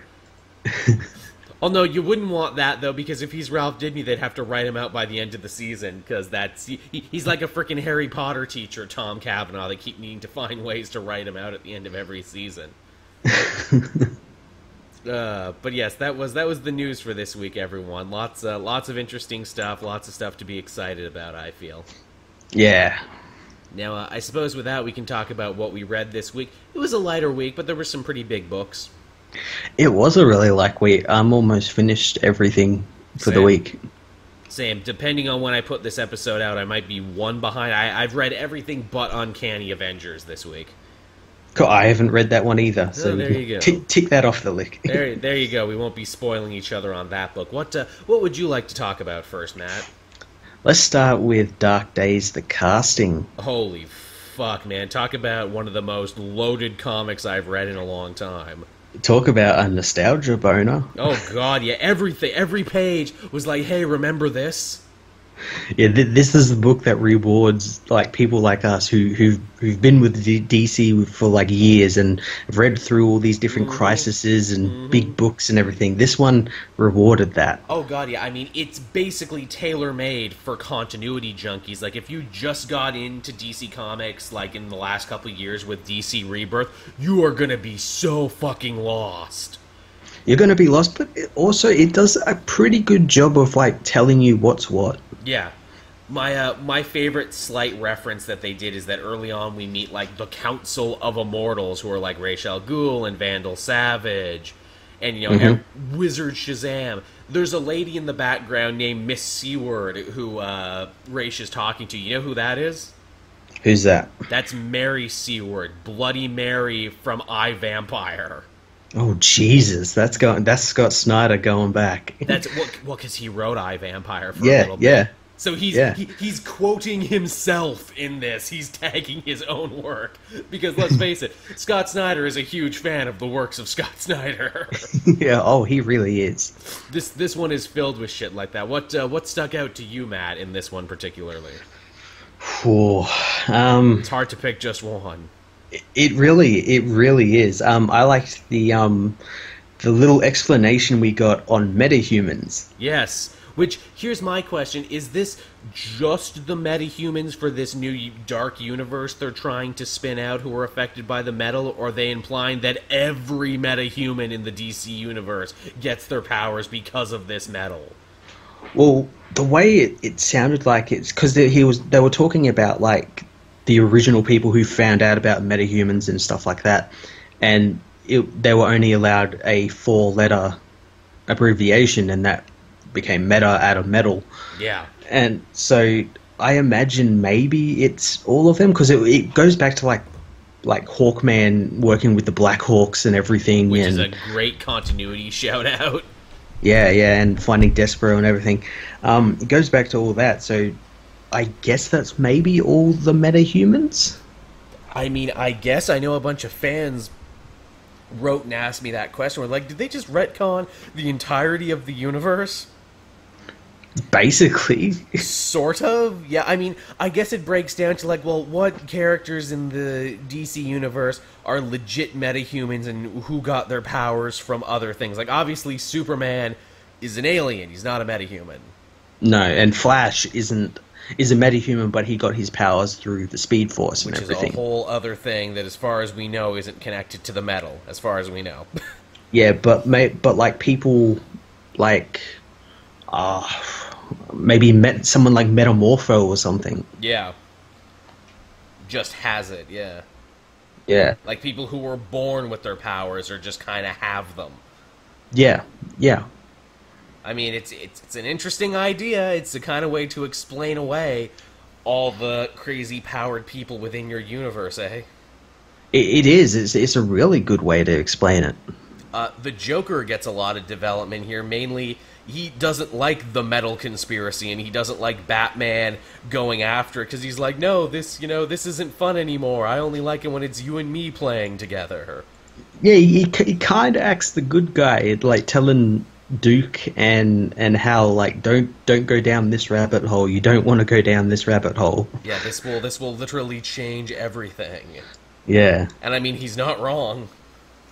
Oh, no, you wouldn't want that, though, because if he's Ralph Dibney, they'd have to write him out by the end of the season, because he's like a freaking Harry Potter teacher, Tom Cavanaugh. They keep needing to find ways to write him out at the end of every season. But yes, that was the news for this week, everyone. Lots of interesting stuff, lots of stuff to be excited about, I feel. Yeah. Now, I suppose with that, we can talk about what we read this week. It was a lighter week, but there were some pretty big books. It was a really light week. I'm almost finished everything for the week. Same. Depending on when I put this episode out, I might be one behind. I've read everything but Uncanny Avengers this week. Cool. I haven't read that one either. So there you go. Tick that off the list. There you go. We won't be spoiling each other on that book. What would you like to talk about first, Matt? Let's start with Dark Days, the casting. Holy fuck, man. Talk about one of the most loaded comics I've read in a long time. Talk about a nostalgia boner. Oh, God, yeah. Every page was like, hey, remember this? Yeah, this is the book that rewards people like us who've been with DC for years and have read through all these different crises and big books and everything. This one rewarded that. Oh god, yeah. I mean, it's basically tailor-made for continuity junkies. If you just got into DC Comics in the last couple of years with DC Rebirth, you are gonna be so fucking lost. You're going to be lost, but it does a pretty good job of telling you what's what. Yeah. My favorite slight reference that they did is that early on we meet like the Council of Immortals, who are like Ra's al Ghul and Vandal Savage, and Wizard Shazam. There's a lady in the background named Miss Seward who Ra's is talking to. You know who that is? Who's that? That's Mary Seward, Bloody Mary from I, Vampire. Oh Jesus, that's Scott Snyder going back. That's because he wrote I, Vampire for a little bit. Yeah. So he's quoting himself in this. He's tagging his own work because let's face it, Scott Snyder is a huge fan of the works of Scott Snyder. Yeah, oh, he really is. This one is filled with shit like that. What stuck out to you, Matt, in this one particularly? It's hard to pick just one. It really is. I liked the little explanation we got on metahumans. Yes. Which, here's my question, is this just the metahumans for this new dark universe they're trying to spin out who are affected by the metal, or are they implying that every metahuman in the DC universe gets their powers because of this metal? Well, the way it sounded like it's because they were talking about like the original people who found out about metahumans and stuff like that, and they were only allowed a 4-letter abbreviation, and that became meta out of metal. Yeah. And so I imagine maybe it's all of them, because it goes back to like Hawkman working with the Black Hawks and everything. Which is a great continuity shout out. Yeah, and finding Despero and everything. It goes back to all that, so I guess that's maybe all the metahumans? I mean, I guess I know a bunch of fans wrote and asked me that question. We're like, did they just retcon the entirety of the universe? Basically. Sort of. Yeah, I mean, I guess it breaks down to like, well, what characters in the DC universe are legit metahumans and who got their powers from other things. Like, obviously, Superman is an alien. He's not a metahuman. No, and Flash is a metahuman, but he got his powers through the Speed Force and everything. Which is a whole other thing that, as far as we know, isn't connected to the metal, as far as we know. Yeah, but like people like... maybe someone like Metamorpho or something. Yeah. Just has it, yeah. Yeah. Like people who were born with their powers or just kind of have them. Yeah. I mean, it's an interesting idea. It's the kind of way to explain away all the crazy powered people within your universe, eh? It is. It's a really good way to explain it. The Joker gets a lot of development here. Mainly, he doesn't like the metal conspiracy, and he doesn't like Batman going after it, because he's like, no, this isn't fun anymore. I only like it when it's you and me playing together. Yeah, he kind of acts the good guy, like telling Duke and how like don't go down this rabbit hole. You don't want to go down this rabbit hole. Yeah, this will literally change everything. Yeah. And I mean, he's not wrong.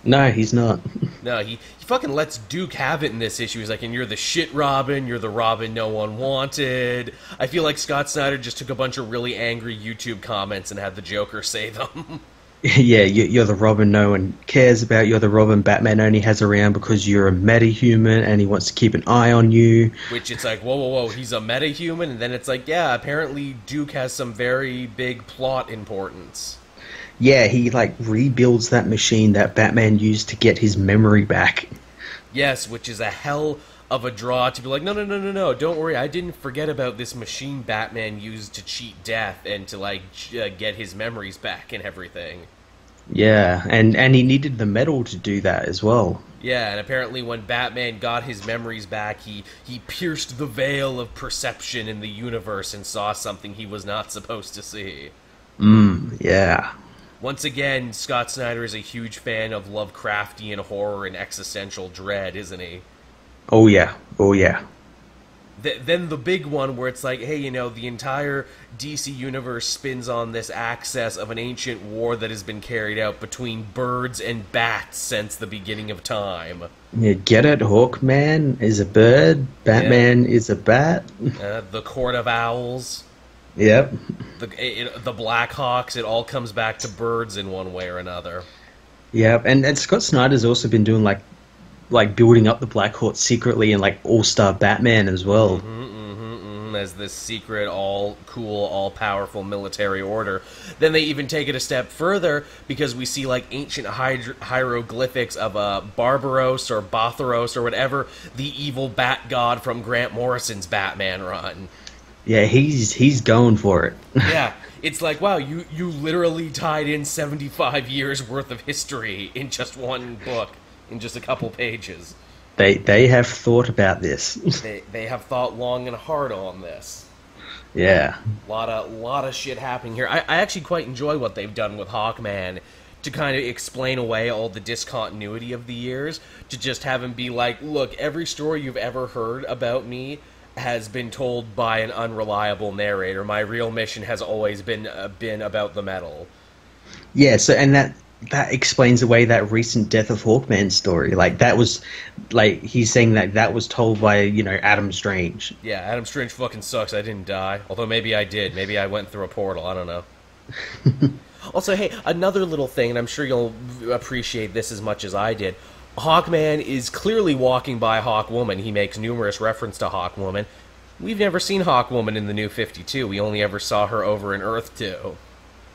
No, he's not. No, he fucking lets Duke have it in this issue. He's like, and you're the shit Robin, you're the Robin no one wanted. I feel like Scott Snyder just took a bunch of really angry YouTube comments and had the Joker say them. Yeah, you're the Robin no one cares about. You're the Robin Batman only has around because you're a metahuman and he wants to keep an eye on you. Which it's like, whoa, he's a metahuman? And then it's like, yeah, apparently Duke has some very big plot importance. Yeah, he like rebuilds that machine that Batman used to get his memory back. Yes, which is a hell of a draw to be like, no, don't worry, I didn't forget about this machine Batman used to cheat death and to like get his memories back and everything. Yeah, and he needed the metal to do that as well. Yeah, and apparently when Batman got his memories back, he pierced the veil of perception in the universe and saw something he was not supposed to see. Yeah. Once again, Scott Snyder is a huge fan of Lovecraftian horror and existential dread, isn't he? Oh yeah. Then the big one where it's like, hey, the entire DC universe spins on this axis of an ancient war that has been carried out between birds and bats since the beginning of time. Yeah, get it? Hawkman is a bird, Batman is a bat. The Court of Owls. Yep. The Blackhawks, it all comes back to birds in one way or another. Yep, and Scott Snyder's also been doing like building up the Blackhawks secretly in like All-Star Batman as well. as this secret, all-cool, all-powerful military order. Then they even take it a step further, because we see, like, ancient hieroglyphics of Barbaros or Botharos or whatever, the evil bat god from Grant Morrison's Batman run. Yeah, he's going for it. Yeah, it's like, wow, you literally tied in 75 years worth of history in just one book, in just a couple pages. They have thought about this. They have thought long and hard on this. Yeah. Lot of shit happening here. I actually quite enjoy what they've done with Hawkman to kind of explain away all the discontinuity of the years, to just have him be like, look, every story you've ever heard about me has been told by an unreliable narrator. My real mission has always been about the metal. Yeah, so and that explains away that recent Death of Hawkman story. Like, that was, like, he's saying that was told by, Adam Strange. Yeah, Adam Strange fucking sucks. I didn't die. Although maybe I did. Maybe I went through a portal. I don't know. Also, hey, another little thing, and I'm sure you'll appreciate this as much as I did. Hawkman is clearly walking by Hawkwoman. He makes numerous reference to Hawkwoman. We've never seen Hawkwoman in the New 52. We only ever saw her over in Earth 2.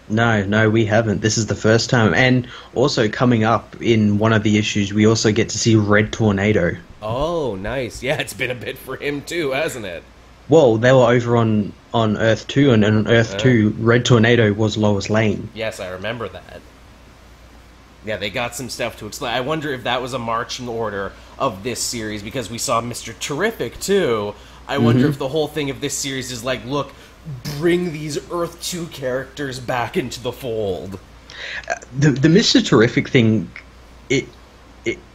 No, we haven't. This is the first time. And also coming up in one of the issues, we also get to see Red Tornado. Oh, nice. Yeah, it's been a bit for him too, hasn't it? Well, they were over on Earth 2, and on Earth 2, Red Tornado was Lois Lane. Yes, I remember that. Yeah, they got some stuff to explain. I wonder if that was a marching order of this series, because we saw Mr. Terrific too. I wonder if the whole thing of this series is like, look, bring these Earth 2 characters back into the fold. The Mr. Terrific thing,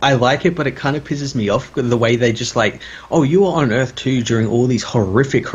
I like it, but it kind of pisses me off the way they just like, oh, you were on Earth 2 during all these horrific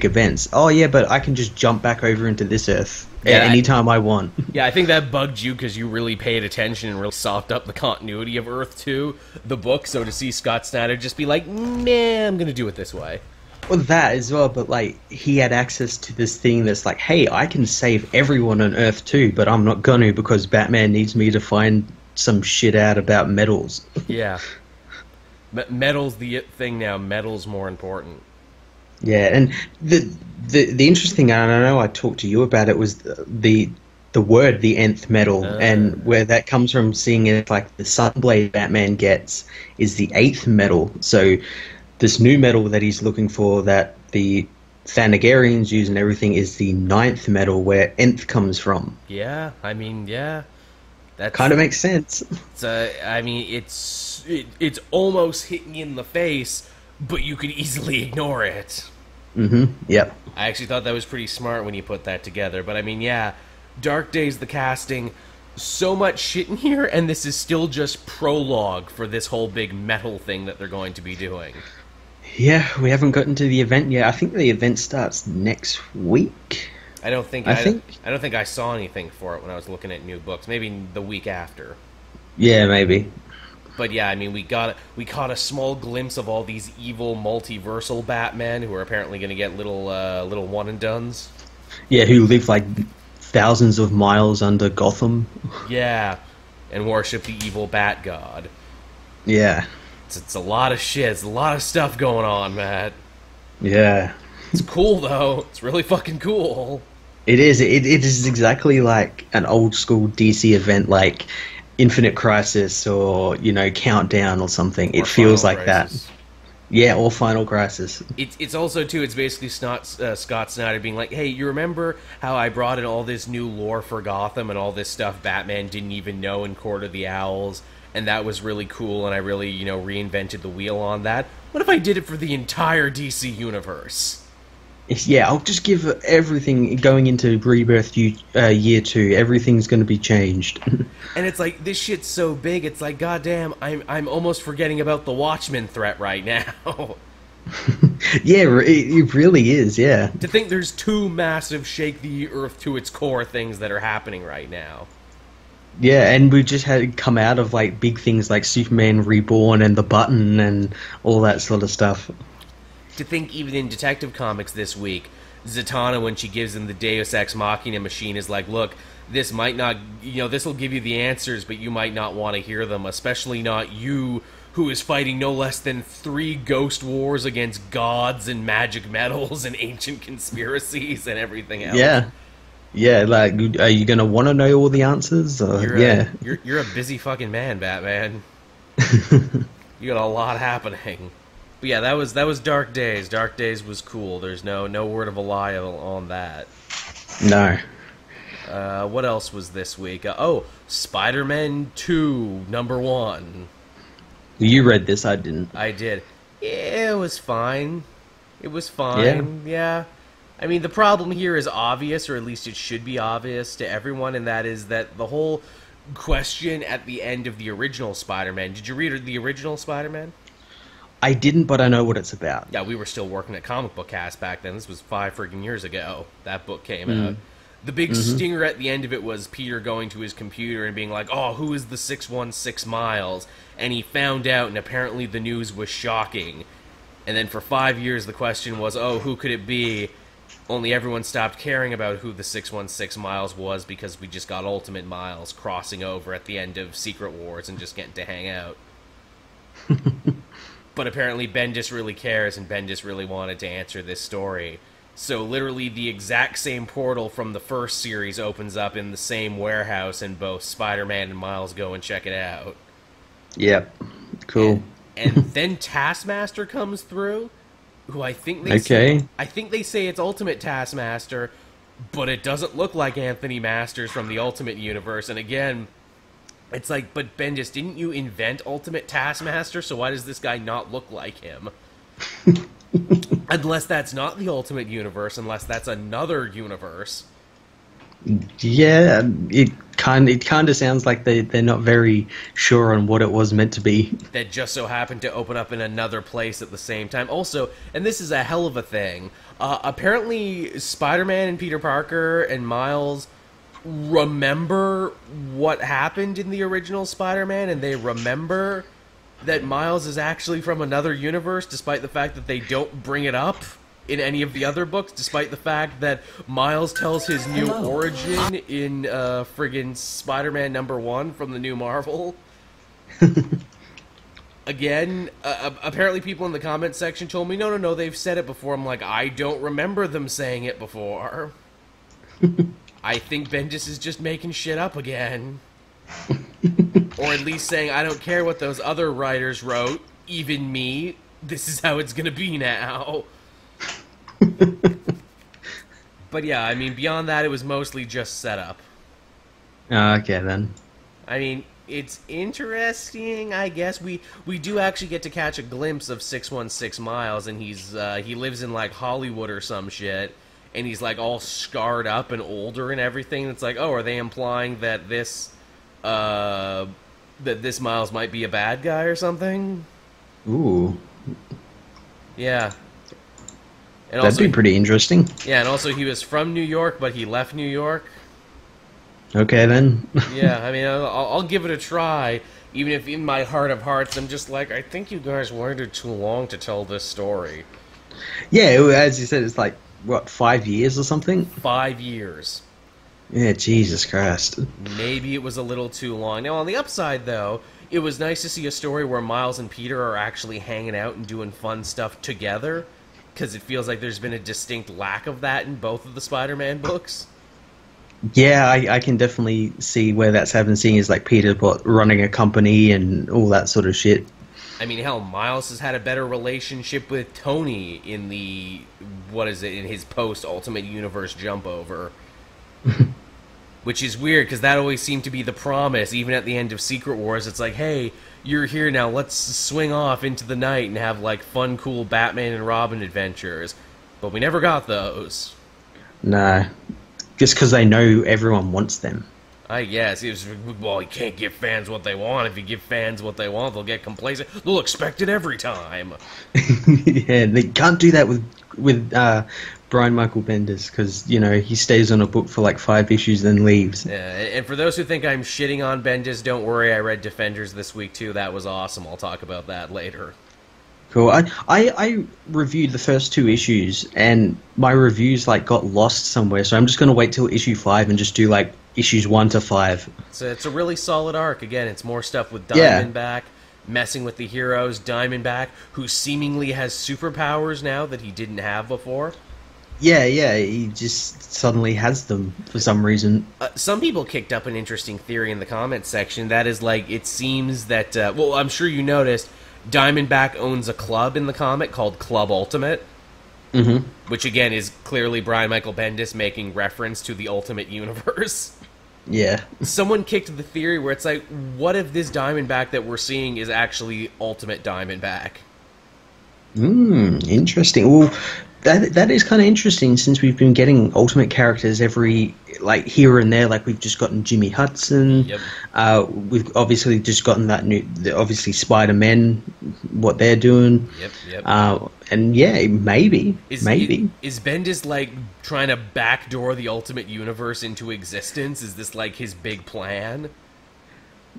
events. Oh, yeah, but I can just jump back over into this Earth anytime I want. Yeah, I think that bugged you because you really paid attention and really sopped up the continuity of Earth 2, the book, so to see Scott Snyder just be like, man, I'm going to do it this way. Well, that as well, but like, he had access to this thing that's like, hey, I can save everyone on Earth 2, but I'm not gonna because Batman needs me to find some shit out about metals. Yeah. Metal's the thing now. Metal's more important. Yeah, and the interesting thing, and I know I talked to you about it, was the word, the nth metal, and where that comes from, seeing it like the Sunblade Batman gets is the 8th metal. So this new metal that he's looking for, that the Thanagarians use and everything, is the 9th metal, where nth comes from. Yeah, I mean, yeah. That kind of makes sense. I mean, it's almost hitting you in the face, but you could easily ignore it. Yep. I actually thought that was pretty smart when you put that together. But I mean, yeah, Dark Days, the casting, so much shit in here, and this is still just prologue for this whole big metal thing that they're going to be doing. Yeah, we haven't gotten to the event yet. I think the event starts next week. I don't think I saw anything for it when I was looking at new books. Maybe the week after. Yeah, maybe. But yeah, I mean, we caught a small glimpse of all these evil multiversal Batmen who are apparently going to get little one and dones. Yeah, who live like thousands of miles under Gotham. Yeah, and worship the evil Bat God. Yeah. It's a lot of shit. It's a lot of stuff going on, Matt. Yeah. It's cool, though. It's really fucking cool. It is. It is exactly like an old school DC event, like Infinite Crisis or, Countdown or something. It feels like that. Yeah, or Final Crisis. It's also, too, it's basically Scott Snyder being like, hey, you remember how I brought in all this new lore for Gotham and all this stuff Batman didn't even know in Court of the Owls, and that was really cool, and I really, reinvented the wheel on that? What if I did it for the entire DC universe? Yeah, I'll just give everything going into Rebirth year 2. Everything's going to be changed. And it's like, this shit's so big, it's like, goddamn, I'm almost forgetting about the Watchmen threat right now. Yeah, it really is, yeah. To think there's 2 massive shake the earth to its core things that are happening right now. Yeah, and we just had come out of like big things like Superman Reborn and The Button and all that sort of stuff. To think even in Detective Comics this week, Zatanna, when she gives him the Deus Ex Machina machine, is like, look, this might not, this will give you the answers, but you might not want to hear them, especially not you, who is fighting no less than 3 ghost wars against gods and magic metals and ancient conspiracies and everything else. Yeah, like, are you gonna want to know all the answers? You're a busy fucking man, Batman. You got a lot happening. But yeah, that was Dark Days. Dark Days was cool. There's no word of a lie on that. No. What else was this week? Spider-Man 2, #1. You read this, I didn't. I did. Yeah, it was fine. It was fine, yeah. I mean, the problem here is obvious, or at least it should be obvious to everyone, and that is that the whole question at the end of the original Spider-Man... Did you read the original Spider-Man? I didn't, but I know what it's about. Yeah, we were still working at Comic Book Cast back then. This was 5 friggin' years ago. That book came out. The big stinger at the end of it was Peter going to his computer and being like, oh, who is the 616 Miles? And he found out, and apparently the news was shocking. And then for 5 years the question was, oh, who could it be? Only everyone stopped caring about who the 616 Miles was because we just got Ultimate Miles crossing over at the end of Secret Wars and just getting to hang out. But apparently Bendis really cares, and Bendis really wanted to answer this story. So literally the exact same portal from the first series opens up in the same warehouse, and both Spider-Man and Miles go and check it out. Yep. Cool. And then Taskmaster comes through, who I think they say it's Ultimate Taskmaster, but it doesn't look like Anthony Masters from the Ultimate Universe. And again, it's like, but Bendis, didn't you invent Ultimate Taskmaster? So why does this guy not look like him? Unless that's not the Ultimate Universe, unless that's another universe. Yeah, it kind of sounds like they're not very sure on what it was meant to be. That just so happened to open up in another place at the same time. Also, and this is a hell of a thing, apparently Spider-Man and Peter Parker and Miles remember what happened in the original Spider-Man, and they remember that Miles is actually from another universe, despite the fact that they don't bring it up in any of the other books, despite the fact that Miles tells his new origin in friggin' Spider-Man #1 from the new Marvel. Again, apparently people in the comments section told me, no, they've said it before. I'm like, I don't remember them saying it before. I think Bendis is just making shit up again. Or at least saying, I don't care what those other writers wrote, even me, this is how it's gonna be now. But yeah, I mean, beyond that, it was mostly just setup. Okay, then. I mean, it's interesting, I guess. We do actually get to catch a glimpse of 616 Miles, and he lives in, like, Hollywood or some shit, and he's, like, all scarred up and older and everything. It's like, oh, are they implying that this Miles might be a bad guy or something? Ooh. Yeah. And That'd be pretty interesting. Yeah, and also he was from New York, but he left New York. Okay, then. Yeah, I mean, I'll give it a try, even if in my heart of hearts I'm just like, I think you guys waited too long to tell this story. Yeah, as you said, it's like, what, 5 years or something? 5 years. Yeah, Jesus Christ. Maybe it was a little too long. Now, on the upside, though, it was nice to see a story where Miles and Peter are actually hanging out and doing fun stuff together, because it feels like there's been a distinct lack of that in both of the Spider-Man books. Yeah, I can definitely see where that's happened, seeing as like Peter running a company and all that sort of shit. I mean, hell, Miles has had a better relationship with Tony in the, in his post-Ultimate Universe jump over. Which is weird, because that always seemed to be the promise, even at the end of Secret Wars. It's like, hey, you're here now, let's swing off into the night and have, like, fun, cool Batman and Robin adventures. But we never got those. Nah. Just because they know everyone wants them. I guess. Well, you can't give fans what they want. If you give fans what they want, they'll get complacent. They'll expect it every time. Yeah, they can't do that with Brian Michael Bendis, because, you know, he stays on a book for like 5 issues then leaves. Yeah, and for those who think I'm shitting on Bendis, don't worry, I read Defenders this week too. That was awesome. I'll talk about that later. Cool. I reviewed the first 2 issues, and my reviews like got lost somewhere, so I'm just going to wait till issue 5 and just do like issues 1 to 5. So it's a really solid arc. Again, it's more stuff with Diamondback. messing with the heroes. Diamondback, who seemingly has superpowers now that he didn't have before. Yeah, he just suddenly has them for some reason. Some people kicked up an interesting theory in the comments section. That is, like, it seems that, well, I'm sure you noticed, Diamondback owns a club in the comic called Club Ultimate. Mm-hmm. Which, again, is clearly Brian Michael Bendis making reference to the Ultimate Universe. Yeah. Someone kicked the theory where it's like, what if this Diamondback that we're seeing is actually Ultimate Diamondback? Interesting. Well, that is kind of interesting, since we've been getting Ultimate characters every, like, here and there. Like, we've just gotten Jimmy Hudson. Yep. We've obviously just gotten that obviously Spider-Man, what they're doing. Yep. And yeah, maybe. Is Bendis, like, trying to backdoor the Ultimate Universe into existence? Is this, like, his big plan?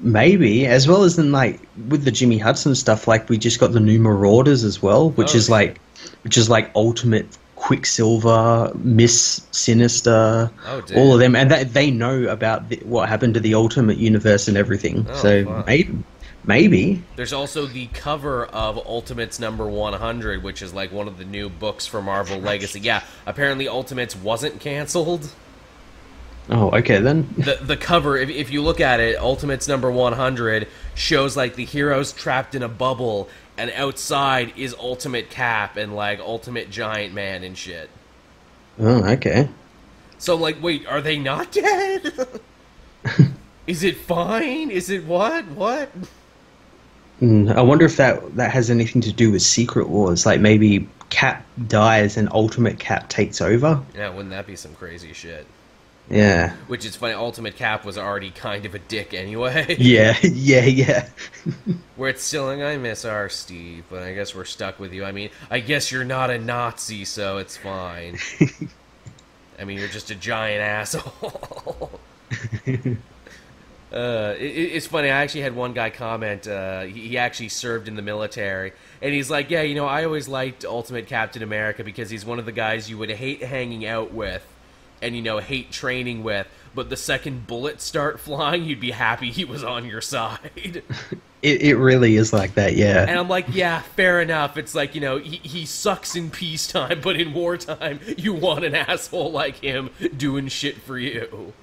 Maybe, as well as in, like, with the Jimmy Hudson stuff, like, we just got the new Marauders as well, which is like Ultimate Quicksilver, Miss Sinister, all of them, and they know about what happened to the Ultimate Universe and everything. So maybe. There's also the cover of Ultimates number 100, which is like one of the new books for Marvel Legacy. Yeah, apparently Ultimates wasn't canceled. Oh, okay then. The cover, if you look at it, Ultimates number 100 shows like the heroes trapped in a bubble, and outside is Ultimate Cap and like Ultimate Giant Man and shit. Oh, okay. So like, wait, are they not dead? Is it fine? Is it what? What? I wonder if that has anything to do with Secret Wars. Like, maybe Cap dies and Ultimate Cap takes over. Yeah, wouldn't that be some crazy shit? Yeah. Which is funny, Ultimate Cap was already kind of a dick anyway. Yeah. Where it's still like, I miss our Steve, but I guess we're stuck with you. I mean, I guess you're not a Nazi, so it's fine. I mean, you're just a giant asshole. It's funny, I actually had one guy comment, he actually served in the military, and he's like, yeah, you know, I always liked Ultimate Captain America because he's one of the guys you would hate hanging out with, and, you know, hate training with, but the second bullets start flying, you'd be happy he was on your side. It really is like that, yeah. And I'm like, yeah, fair enough. It's like, you know, he sucks in peacetime, but in wartime, you want an asshole like him doing shit for you.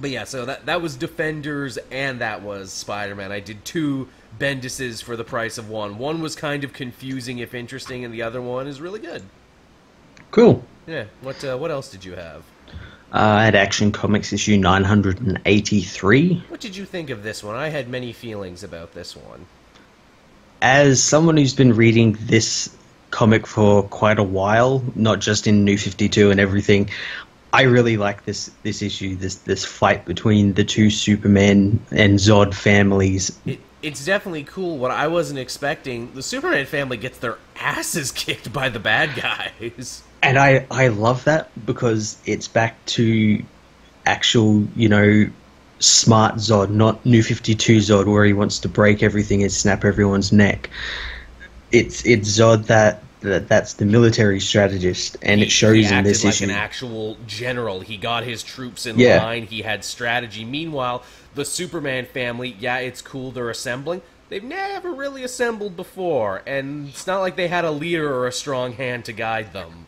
But yeah, so that was Defenders, and that was Spider-Man. I did two Bendises for the price of one. One was kind of confusing, if interesting, and the other one is really good. Cool. Yeah. What else did you have? I had Action Comics issue 983. What did you think of this one? I had many feelings about this one. As someone who's been reading this comic for quite a while, not just in New 52 and everything, I really like this issue, this fight between the two Superman and Zod families. It's definitely cool. What I wasn't expecting, the Superman family gets their asses kicked by the bad guys. And I love that, because it's back to actual, you know, smart Zod, not New 52 Zod, where he wants to break everything and snap everyone's neck. It's Zod that's the military strategist, and it shows in this issue. He acted like an actual general. He got his troops in line. He had strategy. Meanwhile, the Superman family, yeah, it's cool they're assembling. They've never really assembled before, and it's not like they had a leader or a strong hand to guide them.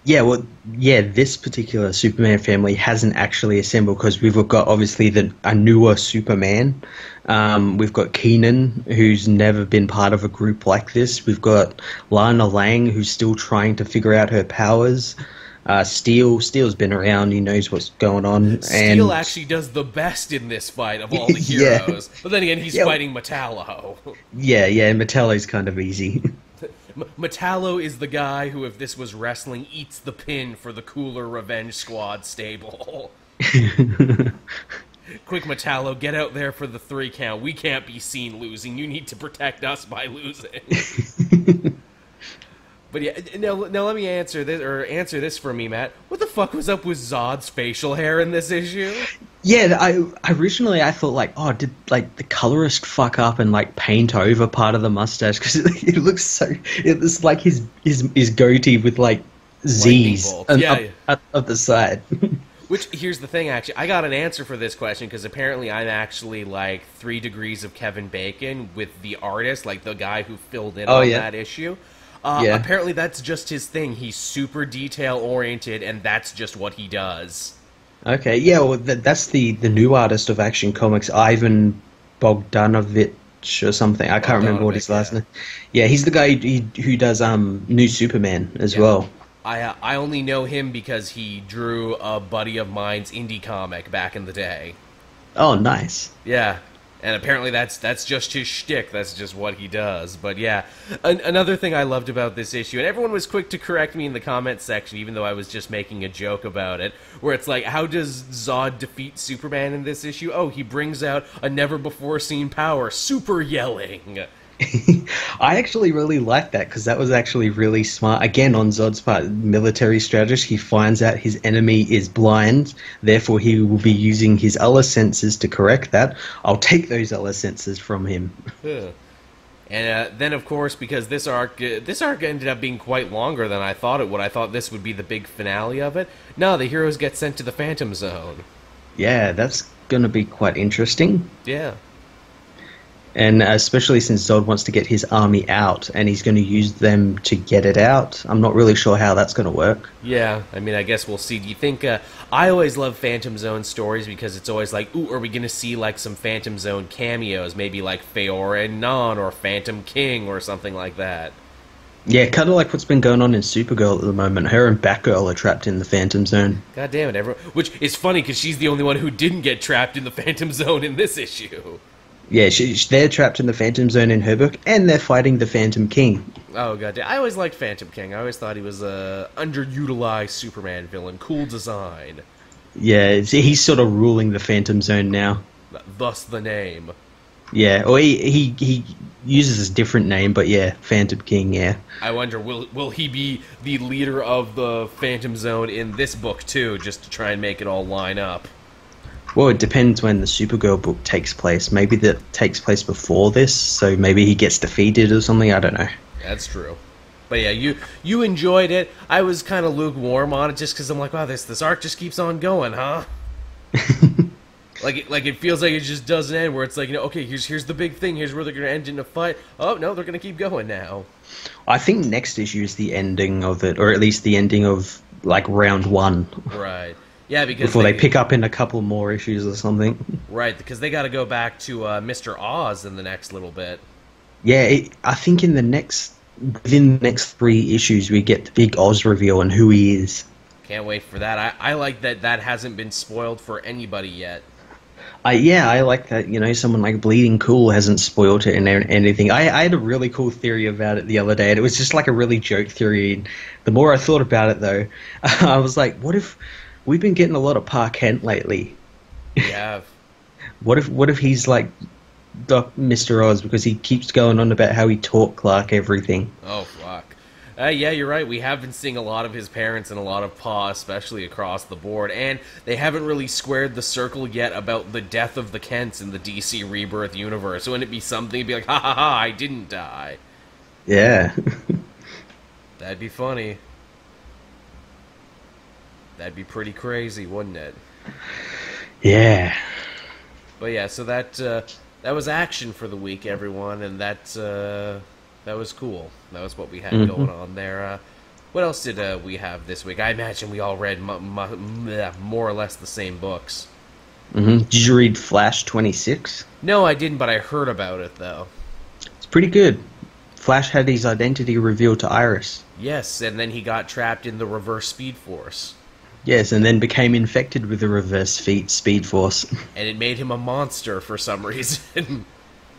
Yeah, well, yeah, this particular Superman family hasn't actually assembled, because we've got, obviously, a newer Superman. We've got Keenan, who's never been part of a group like this. We've got Lana Lang, who's still trying to figure out her powers. Steel's been around, he knows what's going on. Steel actually does the best in this fight of all the heroes. But then again, he's fighting Metallo. Yeah, Metallo's kind of easy. Metallo is the guy who, if this was wrestling, eats the pin for the cooler Revenge Squad stable. Quick, Metallo, get out there for the 3 count. We can't be seen losing. You need to protect us by losing. But yeah, now let me answer this for me, Matt. What the fuck was up with Zod's facial hair in this issue? Yeah, I originally thought, like, oh, did, like, the colorist fuck up and, like, paint over part of the mustache, because it looks like his goatee with, like, Z's up the side. Which, here's the thing, actually. I got an answer for this question, because apparently I'm actually, like, 3 degrees of Kevin Bacon with the artist, like, the guy who filled in on that issue. Apparently that's just his thing. He's super detail-oriented, and that's just what he does. Okay, yeah, well, that's the new artist of Action Comics, Ivan Bogdanovich or something. I can't remember what his last name. Yeah, he's the guy who does New Superman as well. I only know him because he drew a buddy of mine's indie comic back in the day. Oh, nice. Yeah, and apparently that's just his shtick. That's just what he does. But yeah, another thing I loved about this issue, and everyone was quick to correct me in the comments section, even though I was just making a joke about it, where it's like, how does Zod defeat Superman in this issue? Oh, he brings out a never-before-seen power, super yelling. I actually really like that, because that was actually really smart. Again, on Zod's part, military strategist, he finds out his enemy is blind, therefore he will be using his other senses to correct that. I'll take those other senses from him. And then, of course, because this arc ended up being quite longer than I thought it would. I thought this would be the big finale of it. No, the heroes get sent to the Phantom Zone. Yeah, that's going to be quite interesting. Yeah. And especially since Zod wants to get his army out, and he's going to use them to get it out. I'm not really sure how that's going to work. Yeah, I mean, I guess we'll see. Do you think... I always love Phantom Zone stories, because it's always like, ooh, are we going to see, like, some Phantom Zone cameos? Maybe, like, Feora and Non, or Phantom King, or something like that. Yeah, kind of like what's been going on in Supergirl at the moment. Her and Batgirl are trapped in the Phantom Zone. God damn it, everyone... Which is funny, because she's the only one who didn't get trapped in the Phantom Zone in this issue. Yeah, they're trapped in the Phantom Zone in her book, and they're fighting the Phantom King. Oh, goddamn. I always liked Phantom King. I always thought he was a underutilized Superman villain. Cool design. Yeah, he's sort of ruling the Phantom Zone now. Thus the name. Yeah, or he uses a different name, but yeah, Phantom King, yeah. I wonder, will he be the leader of the Phantom Zone in this book, too, just to try and make it all line up? Well, it depends when the Supergirl book takes place. Maybe that takes place before this, so maybe he gets defeated or something, I don't know. That's true. But yeah, you enjoyed it. I was kind of lukewarm on it just because I'm like, wow, this arc just keeps on going, huh? like it feels like it just doesn't end, where it's like, okay, here's the big thing, here's where they're going to end in a fight. Oh, no, they're going to keep going now. I think next issue is the ending of it, or at least the ending of, like, round 1. Right. Yeah, because before they pick up in a couple more issues or something. Right, because they got to go back to Mr. Oz in the next little bit. Yeah, I think within the next 3 issues, we get the big Oz reveal and who he is. Can't wait for that. I like that hasn't been spoiled for anybody yet. I like that, someone like Bleeding Cool hasn't spoiled it and anything. I had a really cool theory about it the other day, and it was just like a really joke theory. And the more I thought about it, though, I was like, what if... We've been getting a lot of Pa Kent lately. Yeah. What if he's like Mr. Oz, because he keeps going on about how he taught Clark everything. Oh, fuck. Yeah, you're right. We have been seeing a lot of his parents and a lot of Pa, especially across the board. And they haven't really squared the circle yet about the death of the Kents in the DC Rebirth universe. Wouldn't it be something to be like, ha ha ha, I didn't die? Yeah. That'd be funny. That'd be pretty crazy, wouldn't it? Yeah. But yeah, so that was action for the week, everyone, and that was cool. That was what we had going on there. What else did we have this week? I imagine we all read more or less the same books. Did you read Flash 26? No, I didn't, but I heard about it, though. It's pretty good. Flash had his identity revealed to Iris. Yes, and then he got trapped in the Reverse Speed Force. Yes, and then became infected with the Reverse Speed Force. And it made him a monster for some reason.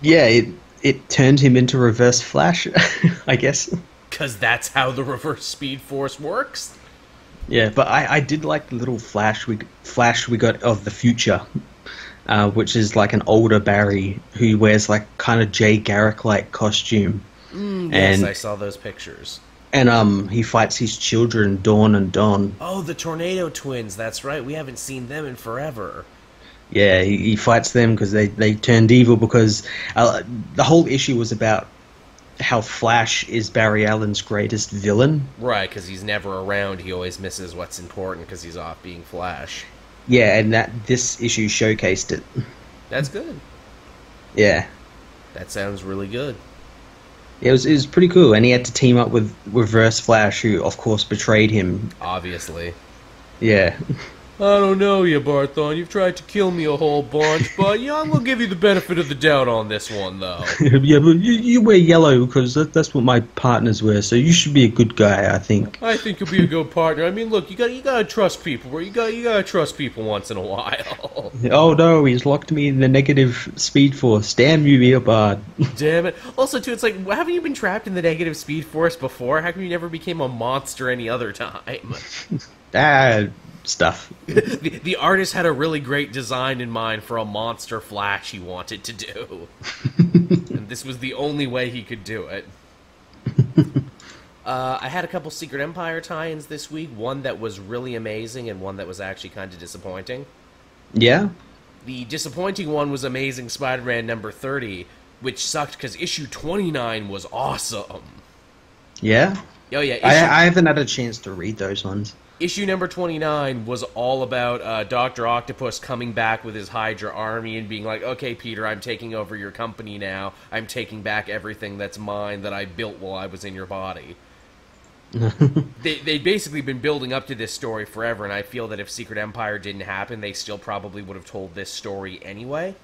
Yeah, it turned him into Reverse Flash, I guess. Because that's how the Reverse Speed Force works? Yeah, but I did like the little flash we got of the future, which is like an older Barry who wears like kind of Jay Garrick-like costume. Yes, I saw those pictures. And he fights his children, Dawn and Dawn. Oh, the Tornado Twins, that's right. We haven't seen them in forever. Yeah, he fights them because they turned evil because the whole issue was about how Flash is Barry Allen's greatest villain. Right, because he's never around. He always misses what's important because he's off being Flash. Yeah, and this issue showcased it. That's good. Yeah. That sounds really good. It was pretty cool, and he had to team up with Reverse Flash, who of course betrayed him. Obviously. Yeah. I don't know you, Barthon. You've tried to kill me a whole bunch, but I'm gonna give you the benefit of the doubt on this one, though. Yeah, but you wear yellow because that's what my partners wear, so you should be a good guy, I think. I think you'll be a good partner. I mean, look, you gotta trust people, bro. You gotta trust people once in a while. Oh no, he's locked me in the negative Speed Force. Damn you, Eobard. Damn it. Also, too, it's like, haven't you been trapped in the negative Speed Force before? How come you never became a monster any other time? Stuff. The artist had a really great design in mind for a monster Flash he wanted to do. And this was the only way he could do it. I had a couple Secret Empire tie-ins this week. One that was really amazing and one that was actually kind of disappointing. Yeah? The disappointing one was Amazing Spider-Man number 30, which sucked because issue 29 was awesome. Yeah? Oh yeah, I haven't had a chance to read those ones. Issue number 29 was all about Dr. Octopus coming back with his Hydra army and being like, okay, Peter, I'm taking over your company now. I'm taking back everything that's mine that I built while I was in your body. They'd basically been building up to this story forever, and I feel that if Secret Empire didn't happen, they still probably would have told this story anyway.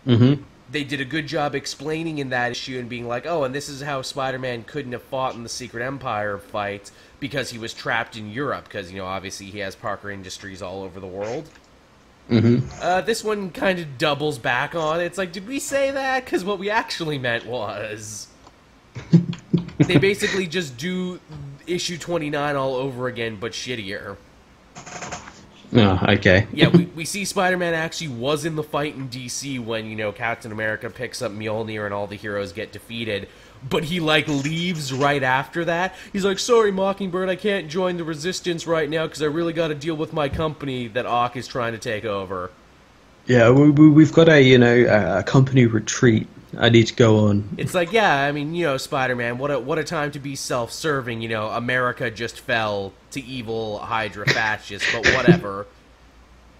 Mm-hmm. They did a good job explaining in that issue and being like, oh, and this is how Spider-Man couldn't have fought in the Secret Empire fight because he was trapped in Europe, because, obviously he has Parker Industries all over the world. Mm-hmm. This one kind of doubles back on it. It's like, did we say that? Because what we actually meant was... they basically just do issue 29 all over again, but shittier. Oh, okay. Yeah, we see Spider-Man actually was in the fight in DC when, Captain America picks up Mjolnir and all the heroes get defeated. But he, leaves right after that. He's like, sorry, Mockingbird, I can't join the Resistance right now because I really got to deal with my company that Ock is trying to take over. Yeah, we've got a company retreat I need to go on. It's like, yeah, I mean, Spider-Man, what a time to be self-serving, America just fell to evil Hydra fascists, but whatever.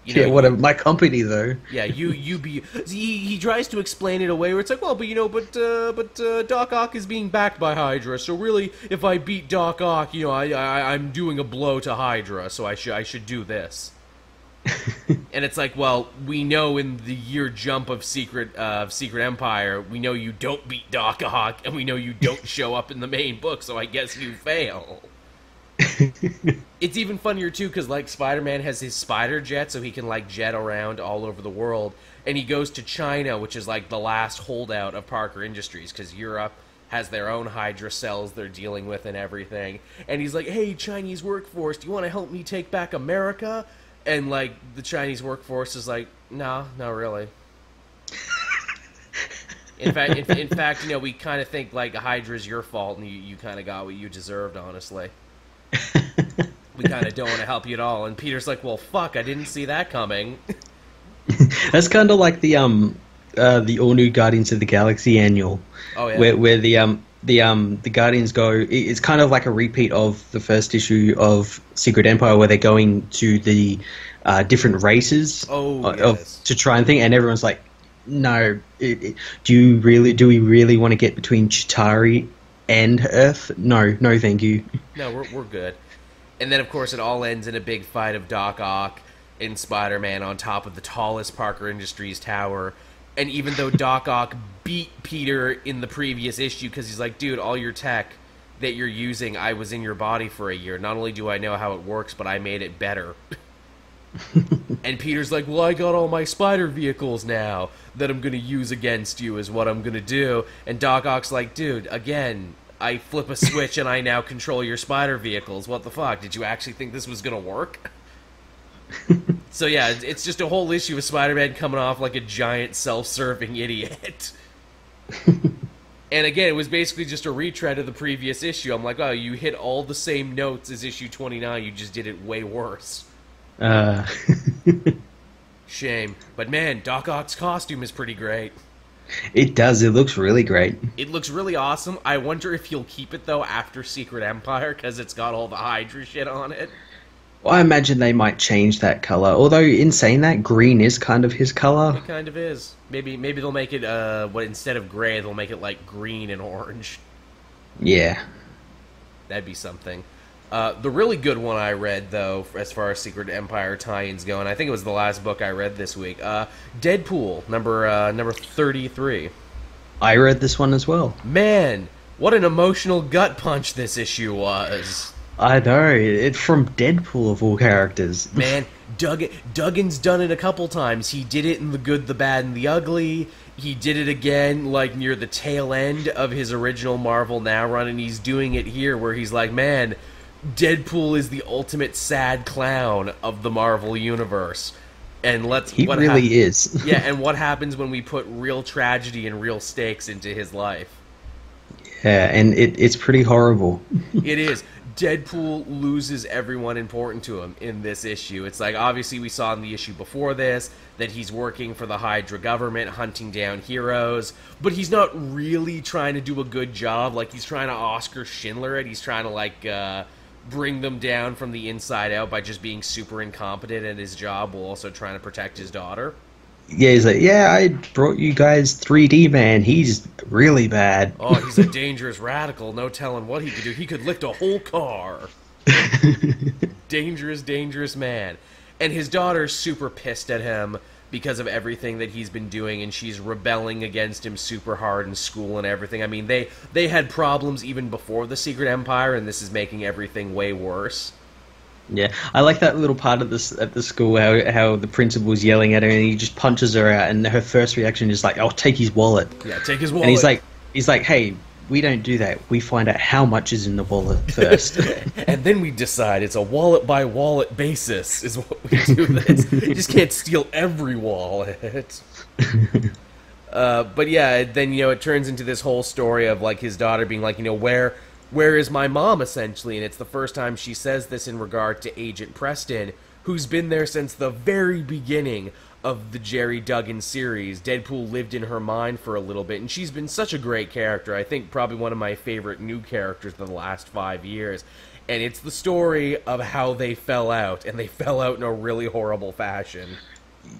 Whatever, my company, though. Yeah, you be... He tries to explain it away where it's like, well, but Doc Ock is being backed by Hydra, so really, if I beat Doc Ock, I'm doing a blow to Hydra, so I should do this. And it's like, well, we know in the year jump of Secret Empire, we know you don't beat Doc Ock, and we know you don't show up in the main book, so I guess you fail. It's even funnier, too, because, Spider-Man has his spider jet, so he can, jet around all over the world, and he goes to China, which is, the last holdout of Parker Industries, because Europe has their own Hydra cells they're dealing with and everything, and he's like, hey, Chinese workforce, do you want to help me take back America? And, the Chinese workforce is like, no, not really. In fact, we kind of think, Hydra's your fault, and you kind of got what you deserved, honestly. We kind of don't want to help you at all. And Peter's like, well, fuck, I didn't see that coming. That's kind of like the all-new Guardians of the Galaxy annual. Oh, yeah. Where the Guardians go... It's kind of like a repeat of the first issue of Secret Empire, where they're going to the different races to try and think, and everyone's like, no, do we really want to get between Chitauri and Earth? No, thank you. No, we're good. And then, of course, it all ends in a big fight of Doc Ock and Spider-Man on top of the tallest Parker Industries tower. And even though Doc Ock beat Peter in the previous issue, because he's like, dude, all your tech that you're using, I was in your body for a year. Not only do I know how it works, but I made it better. And Peter's like, well, I got all my spider vehicles now that I'm going to use against you is what I'm going to do. And Doc Ock's like, dude, again, I flip a switch and I now control your spider vehicles. What the fuck? Did you actually think this was going to work? So yeah, it's just a whole issue of Spider-Man coming off like a giant self-serving idiot. And again, it was basically just a retread of the previous issue. I'm like, oh, you hit all the same notes as issue 29, you just did it way worse. Shame. But man, Doc Ock's costume is pretty great. It does. It looks really great. It looks really awesome. I wonder if he'll keep it, though, after Secret Empire, because it's got all the Hydra shit on it. Well, I imagine they might change that color. Although, in saying that, green is kind of his color. It kind of is. Maybe they'll make it what instead of gray, they'll make it like green and orange. Yeah. That'd be something. The really good one I read, though, as far as Secret Empire tie-ins go, and I think it was the last book I read this week, Deadpool, number 33. I read this one as well. Man, what an emotional gut punch this issue was. I know, it's from Deadpool of all characters. Man, Duggan's done it a couple times. He did it in The Good, the Bad, and the Ugly. He did it again, like, near the tail end of his original Marvel Now run, and he's doing it here, where he's like, man, Deadpool is the ultimate sad clown of the Marvel Universe. And he really is. Yeah, and what happens when we put real tragedy and real stakes into his life? Yeah, and it's pretty horrible. It is. Deadpool loses everyone important to him in this issue. It's like, obviously we saw in the issue before this that he's working for the Hydra government, hunting down heroes, but he's not really trying to do a good job. Like, he's trying to Oscar Schindler it. He's trying to, like, bring them down from the inside out by just being super incompetent at his job while also trying to protect his daughter. Yeah, he's like, yeah, I brought you guys 3D Man. He's really bad. Oh, he's a dangerous radical. No telling what he could do. He could lift a whole car. Dangerous man. And his daughter's super pissed at him because of everything that he's been doing, and she's rebelling against him super hard in school and everything. I mean, they had problems even before the Secret Empire, and this is making everything way worse. Yeah, I like that little part of this at the school, how the principal's yelling at her and he just punches her out, and her first reaction is like, "Oh, take his wallet." Yeah, take his wallet. And he's like, "Hey, we don't do that. We find out how much is in the wallet first, and then we decide it's a wallet by wallet basis is what we do. This you just can't steal every wallet." But yeah, then it turns into this whole story of like his daughter being like, where is my mom, essentially? And it's the first time she says this in regard to Agent Preston, who's been there since the very beginning of the Jerry Duggan series. Deadpool lived in her mind for a little bit, and she's been such a great character. I think probably one of my favorite new characters of the last 5 years. And it's the story of how they fell out, and they fell out in a really horrible fashion.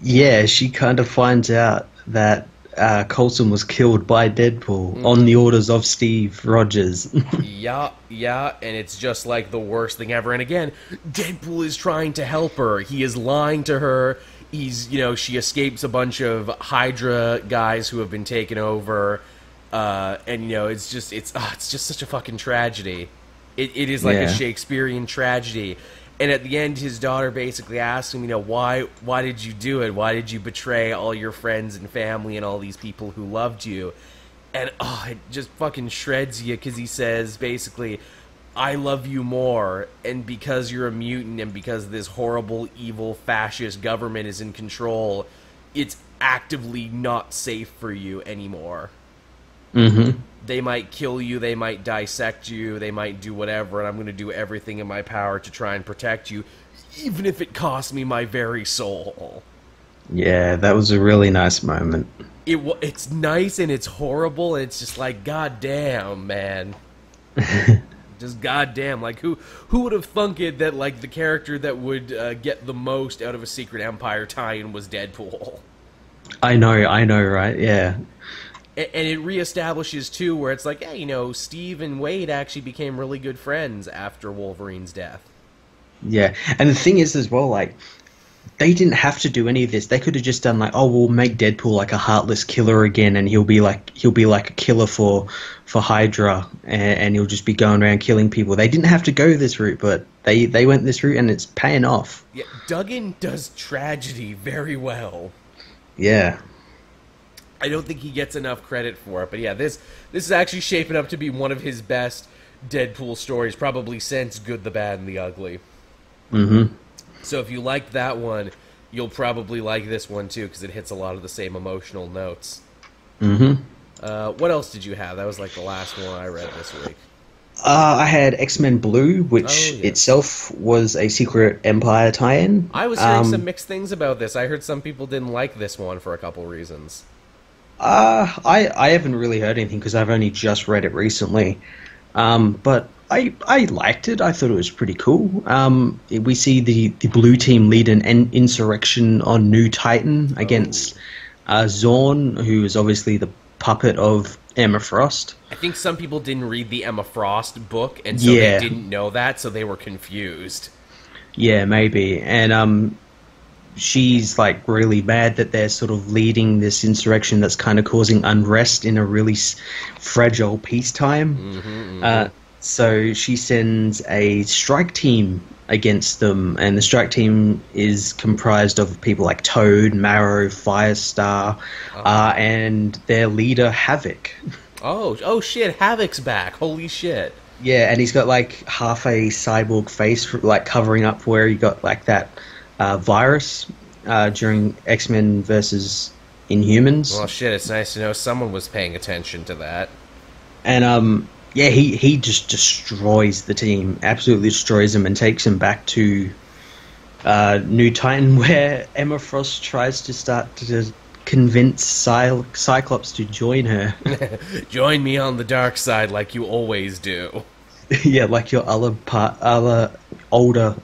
Yeah, she kind of finds out that Coulson was killed by Deadpool on the orders of Steve Rogers. Yeah, and it's just like the worst thing ever. And again, Deadpool is trying to help her. He is lying to her. She escapes a bunch of Hydra guys who have been taken over, and it's just such a fucking tragedy. It is like a Shakespearean tragedy. And at the end, his daughter basically asks him, why did you do it? Why did you betray all your friends and family and all these people who loved you? And, it just fucking shreds you, because he says, basically, I love you more, and because you're a mutant and because this horrible, evil, fascist government is in control, it's actively not safe for you anymore. Mm-hmm. They might kill you, they might dissect you, they might do whatever, and I'm going to do everything in my power to try and protect you, even if it costs me my very soul. Yeah, that was a really nice moment. It's nice and it's horrible, and it's just like, goddamn, man. Just goddamn, like, who would have thunk it that, like, the character that would get the most out of a Secret Empire tie-in was Deadpool? I know, right? Yeah. And it reestablishes, too, where it's like, hey, Steve and Wade actually became really good friends after Wolverine's death. Yeah, and the thing is as well, like, they didn't have to do any of this. They could have just done like, oh, we'll make Deadpool like a heartless killer again, and he'll be like a killer for Hydra, and he'll just be going around killing people. They didn't have to go this route, but they went this route, and it's paying off. Yeah, Duggan does tragedy very well. Yeah. I don't think he gets enough credit for it, but yeah, this is actually shaping up to be one of his best Deadpool stories, probably since Good, the Bad, and the Ugly. Mm-hmm. So if you liked that one, you'll probably like this one too, because it hits a lot of the same emotional notes. Mm-hmm. What else did you have? That was like the last one I read this week. I had X-Men Blue, which itself was a Secret Empire tie-in. I was hearing some mixed things about this. I heard some people didn't like this one for a couple reasons. I haven't really heard anything because I've only just read it recently. But I liked it. I thought it was pretty cool. We see the blue team lead an insurrection on New Titan against Zorn, who is obviously the puppet of Emma Frost. I think some people didn't read the Emma Frost book, and so they didn't know that, so they were confused. Yeah, maybe. And she's like really mad that they're sort of leading this insurrection that's kind of causing unrest in a really fragile peacetime. So she sends a strike team against them, and the strike team is comprised of people like Toad, Marrow, Firestar, and their leader Havoc. Oh shit, Havoc's back. Holy shit. Yeah, and he's got like half a cyborg face, like covering up where he got like that virus during X-Men versus Inhumans. Well, shit, it's nice to know someone was paying attention to that. And yeah, he just destroys the team, absolutely destroys them, and takes them back to New Titan, where Emma Frost tries to start to convince Cyclops to join her. Join me on the dark side like you always do. Yeah, like your other older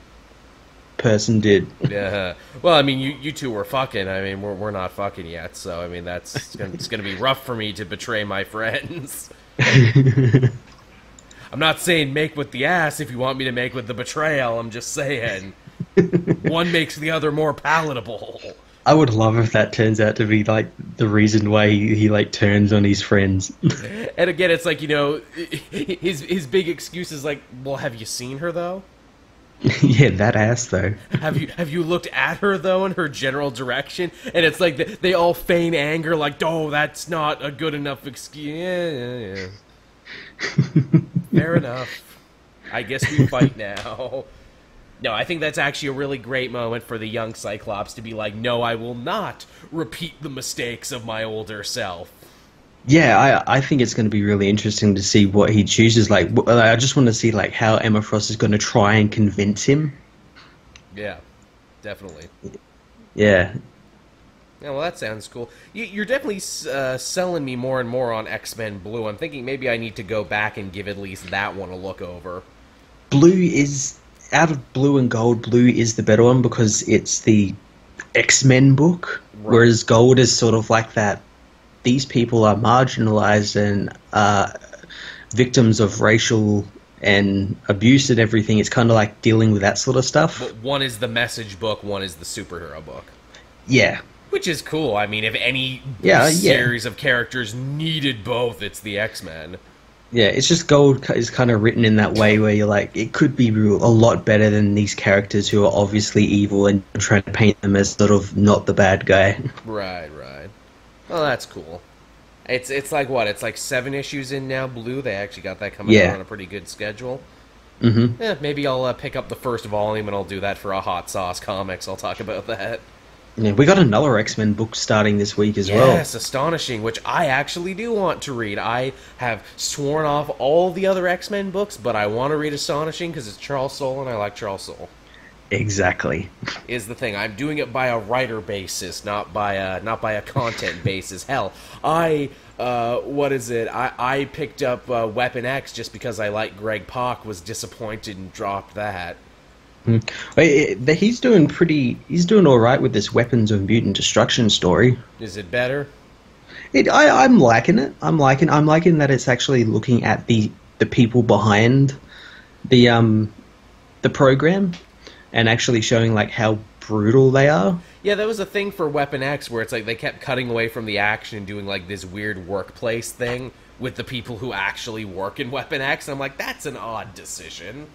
person did. Yeah. Well, I mean, you two were fucking. I mean, we're not fucking yet, so I mean, it's gonna be rough for me to betray my friends. I'm not saying make with the ass if you want me to make with the betrayal. I'm just saying one makes the other more palatable. I would love if that turns out to be like the reason why he like turns on his friends. And again, it's like, you know, his big excuse is like, well, have you seen her though? Yeah, that ass though. Have you looked at her though in her general direction? And it's like they all feign anger, like, oh, that's not a good enough excuse. Yeah. Fair enough. I guess we fight now. No, I think that's actually a really great moment for the young Cyclops to be like, no, I will not repeat the mistakes of my older self. Yeah, I think it's going to be really interesting to see what he chooses. Like, I just want to see like how Emma Frost is going to try and convince him. Yeah, definitely. Yeah. Yeah, well, that sounds cool. You're definitely selling me more and more on X-Men Blue. I'm thinking maybe I need to go back and give at least that one a look over. Blue is... Out of Blue and Gold, Blue is the better one because it's the X-Men book, right. Whereas Gold is sort of like that. These people are marginalized and victims of racial and abuse and everything. It's kind of like dealing with that sort of stuff. But one is the message book, one is the superhero book. Yeah. Which is cool. I mean, if any series of characters needed both, it's the X-Men. Yeah, it's just Gold is kind of written in that way where you're like, it could be a lot better than these characters who are obviously evil and trying to paint them as sort of not the bad guy. Right. Well, that's cool. It's like what? It's like 7 issues in now, Blue. They actually got that coming out on a pretty good schedule. Mm-hmm. Yeah, maybe I'll pick up the first volume and I'll do that for a Hot Sauce Comics. I'll talk about that. Yeah, we got another X-Men book starting this week as well. Yes, Astonishing, which I actually do want to read. I have sworn off all the other X-Men books, but I want to read Astonishing because it's Charles Soule and I like Charles Soule. Exactly. Is the thing. I'm doing it by a writer basis, not by a content basis. Hell, I picked up Weapon X just because I like Greg Pak, was disappointed and dropped that. He's doing all right with this Weapons of Mutant Destruction story. Is it better? I'm liking it. I'm liking that it's actually looking at the people behind the program and actually showing like how brutal they are. Yeah, that was a thing for Weapon X where it's like they kept cutting away from the action and doing like this weird workplace thing with the people who actually work in Weapon X. And I'm like, that's an odd decision.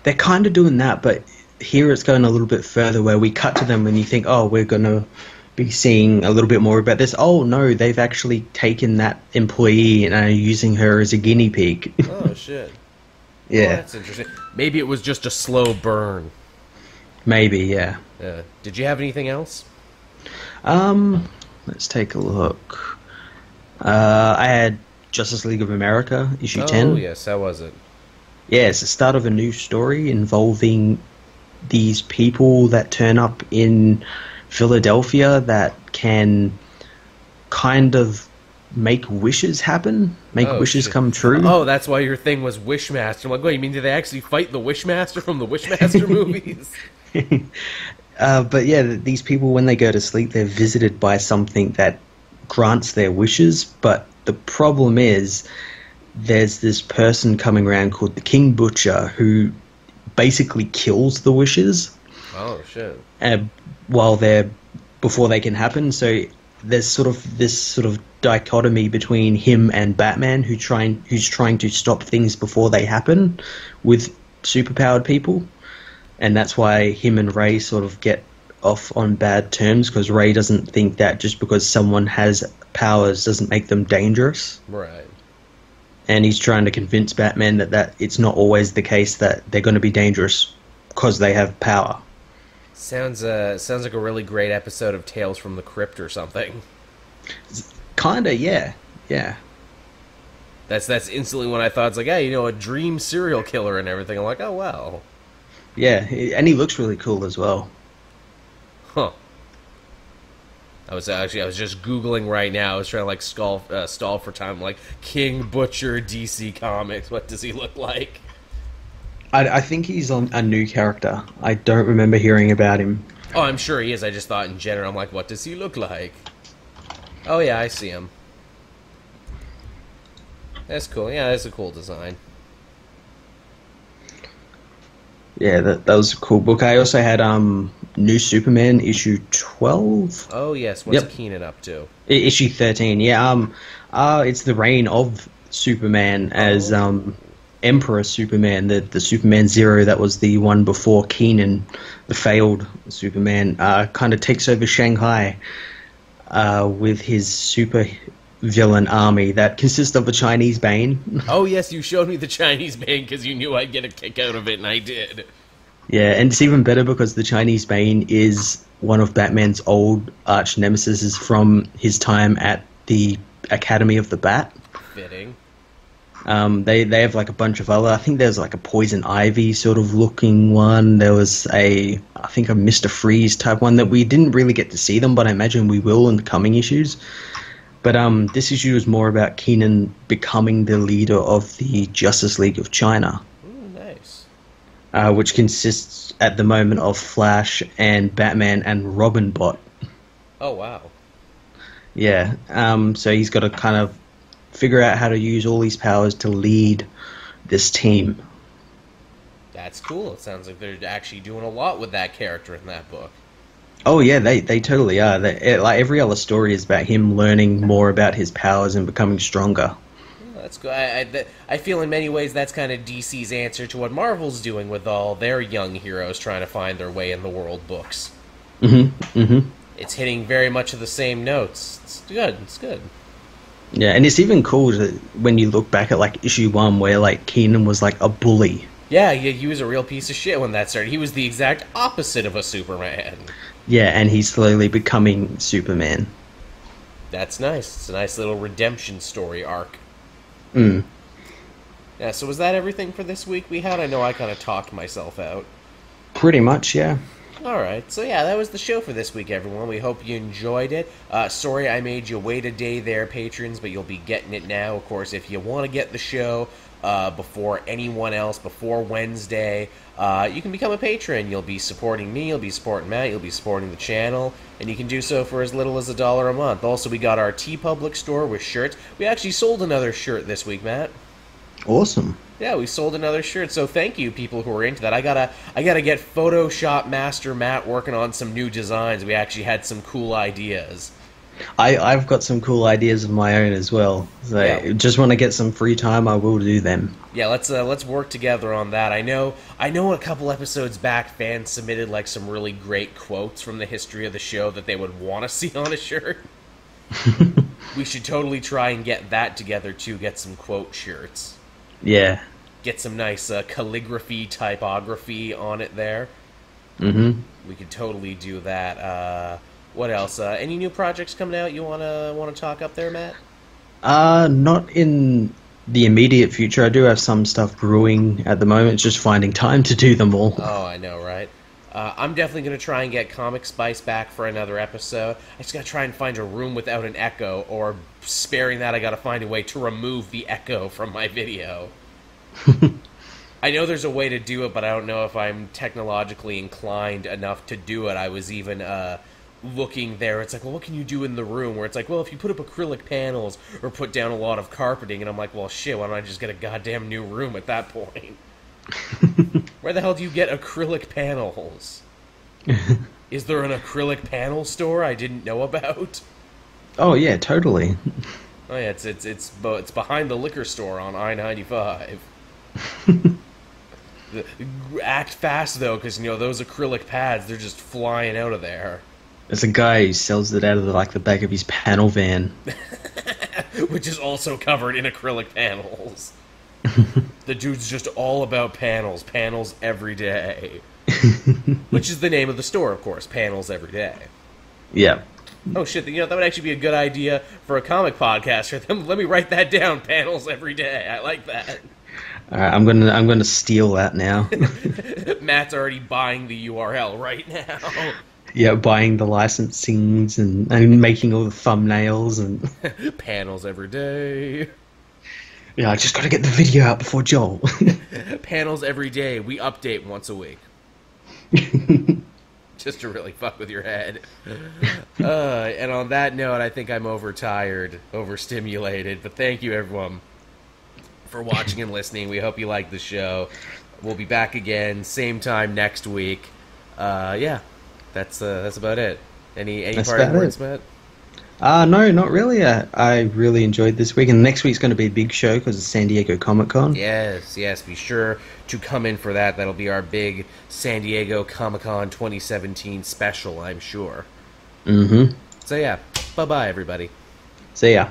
They're kind of doing that, but here it's going a little bit further where we cut to them and you think, oh, we're going to be seeing a little bit more about this. Oh, no, they've actually taken that employee and are using her as a guinea pig. Oh, shit. Yeah. Well, that's interesting. Maybe it was just a slow burn. Maybe, yeah. Did you have anything else? Let's take a look. I had Justice League of America, issue 10. Oh, yes, how was it? Yeah, it's the start of a new story involving these people that turn up in Philadelphia that can kind of make wishes happen, make wishes shit. come true. Oh, that's why your thing was Wishmaster. I'm like, wait, you mean did they actually fight the Wishmaster from the Wishmaster movies? But yeah, these people, when they go to sleep, they're visited by something that grants their wishes. But the problem is, there's this person coming around called the King Butcher who basically kills the wishes. Oh shit! Before they can happen. So there's sort of this dichotomy between him and Batman, who's trying to stop things before they happen with superpowered people, and that's why him and Ray sort of get off on bad terms, because Ray doesn't think that just because someone has powers doesn't make them dangerous. Right. And he's trying to convince Batman that it's not always the case that they're going to be dangerous because they have power. Sounds like a really great episode of Tales from the Crypt or something. Kinda, yeah. That's instantly when I thought, it's like, hey, a dream serial killer and everything. I'm like, oh wow. Yeah, and he looks really cool as well. Huh. I was just Googling right now. I was trying to stall for time. Like, King Butcher, DC Comics. What does he look like? I think he's on a new character. I don't remember hearing about him. Oh, I'm sure he is. I just thought in general, I'm like, what does he look like? Oh yeah, I see him. That's cool. Yeah, that's a cool design. Yeah, that was a cool book. I also had New Superman issue 12. Oh yes, what's Keenan up to? Issue 13. Yeah, it's the reign of Superman as Emperor Superman, the Superman Zero that was the one before Keenan, the failed Superman, kind of takes over Shanghai with his super villain army that consists of a Chinese Bane. Oh yes, you showed me the Chinese Bane because you knew I'd get a kick out of it, and I did. Yeah, and it's even better because the Chinese Bane is one of Batman's old arch nemesis from his time at the Academy of the Bat. Fitting. They have like a bunch of other. I think there's like a Poison Ivy sort of looking one. There was I think a Mr. Freeze type one that we didn't really get to see them, but I imagine we will in the coming issues. But this issue is more about Keenan becoming the leader of the Justice League of China. Ooh, nice. Which consists at the moment of Flash and Batman and Robin Bot. Oh wow. Yeah. So he's got to kind of figure out how to use all these powers to lead this team. That's cool. It sounds like they're actually doing a lot with that character in that book. Oh yeah, they totally are. Like every other story is about him learning more about his powers and becoming stronger. Yeah, that's good. I feel in many ways that's kind of DC's answer to what Marvel's doing with all their young heroes trying to find their way in the world books. It's hitting very much of the same notes. It's good. It's good. Yeah, and it's even cool when you look back at like issue 1 where like Keenan was like a bully. Yeah, he was a real piece of shit when that started. He was the exact opposite of a Superman. Yeah, and he's slowly becoming Superman. That's nice. It's a nice little redemption story arc. Yeah, so was that everything for this week we had? I know I kind of talked myself out. Pretty much, yeah. Alright, so yeah, that was the show for this week, everyone. We hope you enjoyed it. Sorry I made you wait a day there, patrons, but you'll be getting it now. Of course, if you want to get the show before anyone else, before Wednesday, you can become a patron. You'll be supporting me, you'll be supporting Matt, you'll be supporting the channel, and you can do so for as little as $1 a month. Also, we got our TeePublic store with shirts. We actually sold another shirt this week, Matt. Awesome. Yeah, we sold another shirt, so thank you, people who are into that. I gotta get Photoshop Master Matt working on some new designs. We actually had some cool ideas. I've got some cool ideas of my own as well. So yeah. Just when I get some free time, I will do them. Yeah, let's work together on that. I know a couple episodes back, fans submitted like some really great quotes from the history of the show that they would want to see on a shirt. We should totally try and get that together too. Get some quote shirts. Yeah. Get some nice calligraphy, typography on it there. We could totally do that. What else? Any new projects coming out you wanna talk up there, Matt? Not in the immediate future. I do have some stuff brewing at the moment. It's just finding time to do them all. Oh, I know, right? I'm definitely going to try and get Comic Spice back for another episode. I just got to try and find a room without an echo, or sparing that, I got to find a way to remove the echo from my video. I know there's a way to do it, but I don't know if I'm technologically inclined enough to do it. I was even looking there. It's like, well, what can you do in the room? Where it's like, well, if you put up acrylic panels or put down a lot of carpeting, and I'm like, well, shit, why don't I just get a goddamn new room at that point? Where the hell do you get acrylic panels? Is there an acrylic panel store I didn't know about? Oh yeah, totally. Oh yeah, it's behind the liquor store on I-95. Act fast though, because those acrylic pads, they're just flying out of there. There's a guy who sells it out of the back of his panel van, which is also covered in acrylic panels. The dude's just all about panels every day. Which is the name of the store, of course, Panels Every Day. Yeah. Oh shit, that would actually be a good idea for a comic podcast. Let me write that down, Panels Every Day. I like that. Alright, I'm gonna steal that now. Matt's already buying the URL right now. Yeah, buying the licensings and making all the thumbnails and Panels Every Day. Yeah, I just got to get the video out before Joel. Panels Every Day. We update once a week. Just to really fuck with your head. And on that note, I think I'm overtired, overstimulated. But thank you, everyone, for watching and listening. We hope you like the show. We'll be back again, same time next week. Yeah, that's about it. Any parting words, Matt? No, not really. I really enjoyed this week, and next week's going to be a big show because it's San Diego Comic-Con. Yes, be sure to come in for that. That'll be our big San Diego Comic-Con 2017 special, I'm sure. Mm-hmm. So yeah, bye-bye, everybody. See ya.